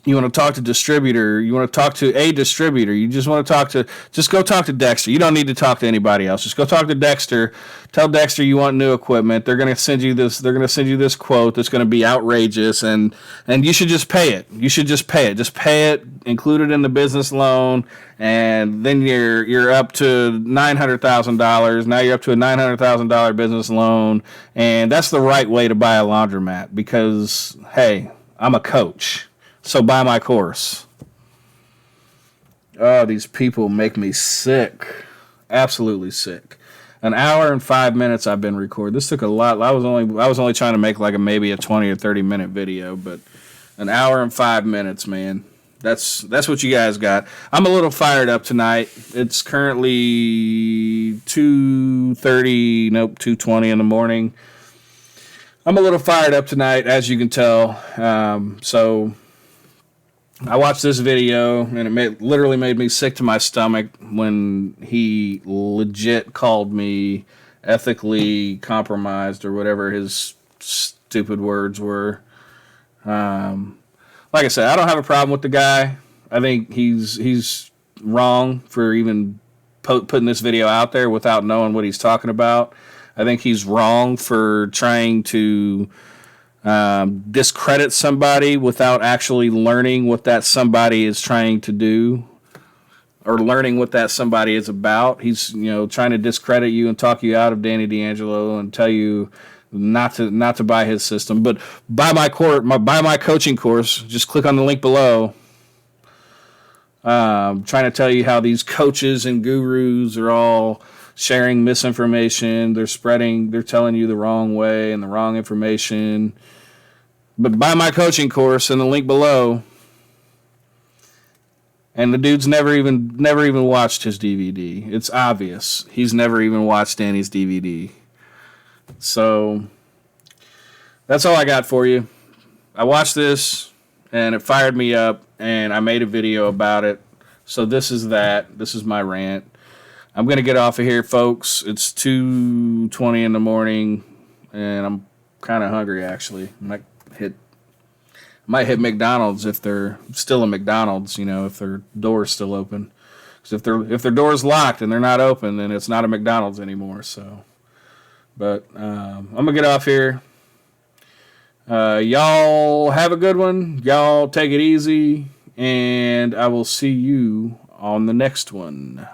you want to talk to distributor. You want to talk to a distributor. You just want to go talk to Dexter. You don't need to talk to anybody else. Just go talk to Dexter. Tell Dexter you want new equipment. They're going to send you this quote that's going to be outrageous, and you should just pay it. You should just pay it. Just pay it, include it in the business loan, and then you're up to $900,000. Now you're up to a $900,000 business loan, and that's the right way to buy a laundromat because, hey, I'm a coach. So buy my course. Oh, these people make me sick. Absolutely sick. An hour and 5 minutes I've been recording. This took a lot. I was only trying to make maybe a 20 or 30 minute video, but an hour and 5 minutes, man. That's what you guys got. I'm a little fired up tonight. It's currently 2:20 in the morning. I'm a little fired up tonight, as you can tell. So I watched this video, and it literally made me sick to my stomach when he legit called me ethically compromised or whatever his stupid words were. Like I said, I don't have a problem with the guy. I think he's wrong for even putting this video out there without knowing what he's talking about. I think he's wrong for trying to discredit somebody without actually learning what that somebody is trying to do or learning what that somebody is about. He's trying to discredit you and talk you out of Danny D'Angelo and tell you not to buy his system, but buy my coaching course. Just click on the link below. Trying to tell you how these coaches and gurus are all sharing misinformation. They're telling you the wrong way and the wrong information. But buy my coaching course in the link below. And the dude's never even watched his DVD. It's obvious. He's never even watched Danny's DVD. So that's all I got for you. I watched this and it fired me up and I made a video about it. So this is that. This is my rant. I'm going to get off of here, folks. It's 2:20 in the morning, and I'm kind of hungry, actually. I might hit McDonald's if they're still a McDonald's, if their door's still open. Because if their door's locked and they're not open, then it's not a McDonald's anymore. So, but I'm going to get off here. Y'all have a good one. Y'all take it easy, and I will see you on the next one.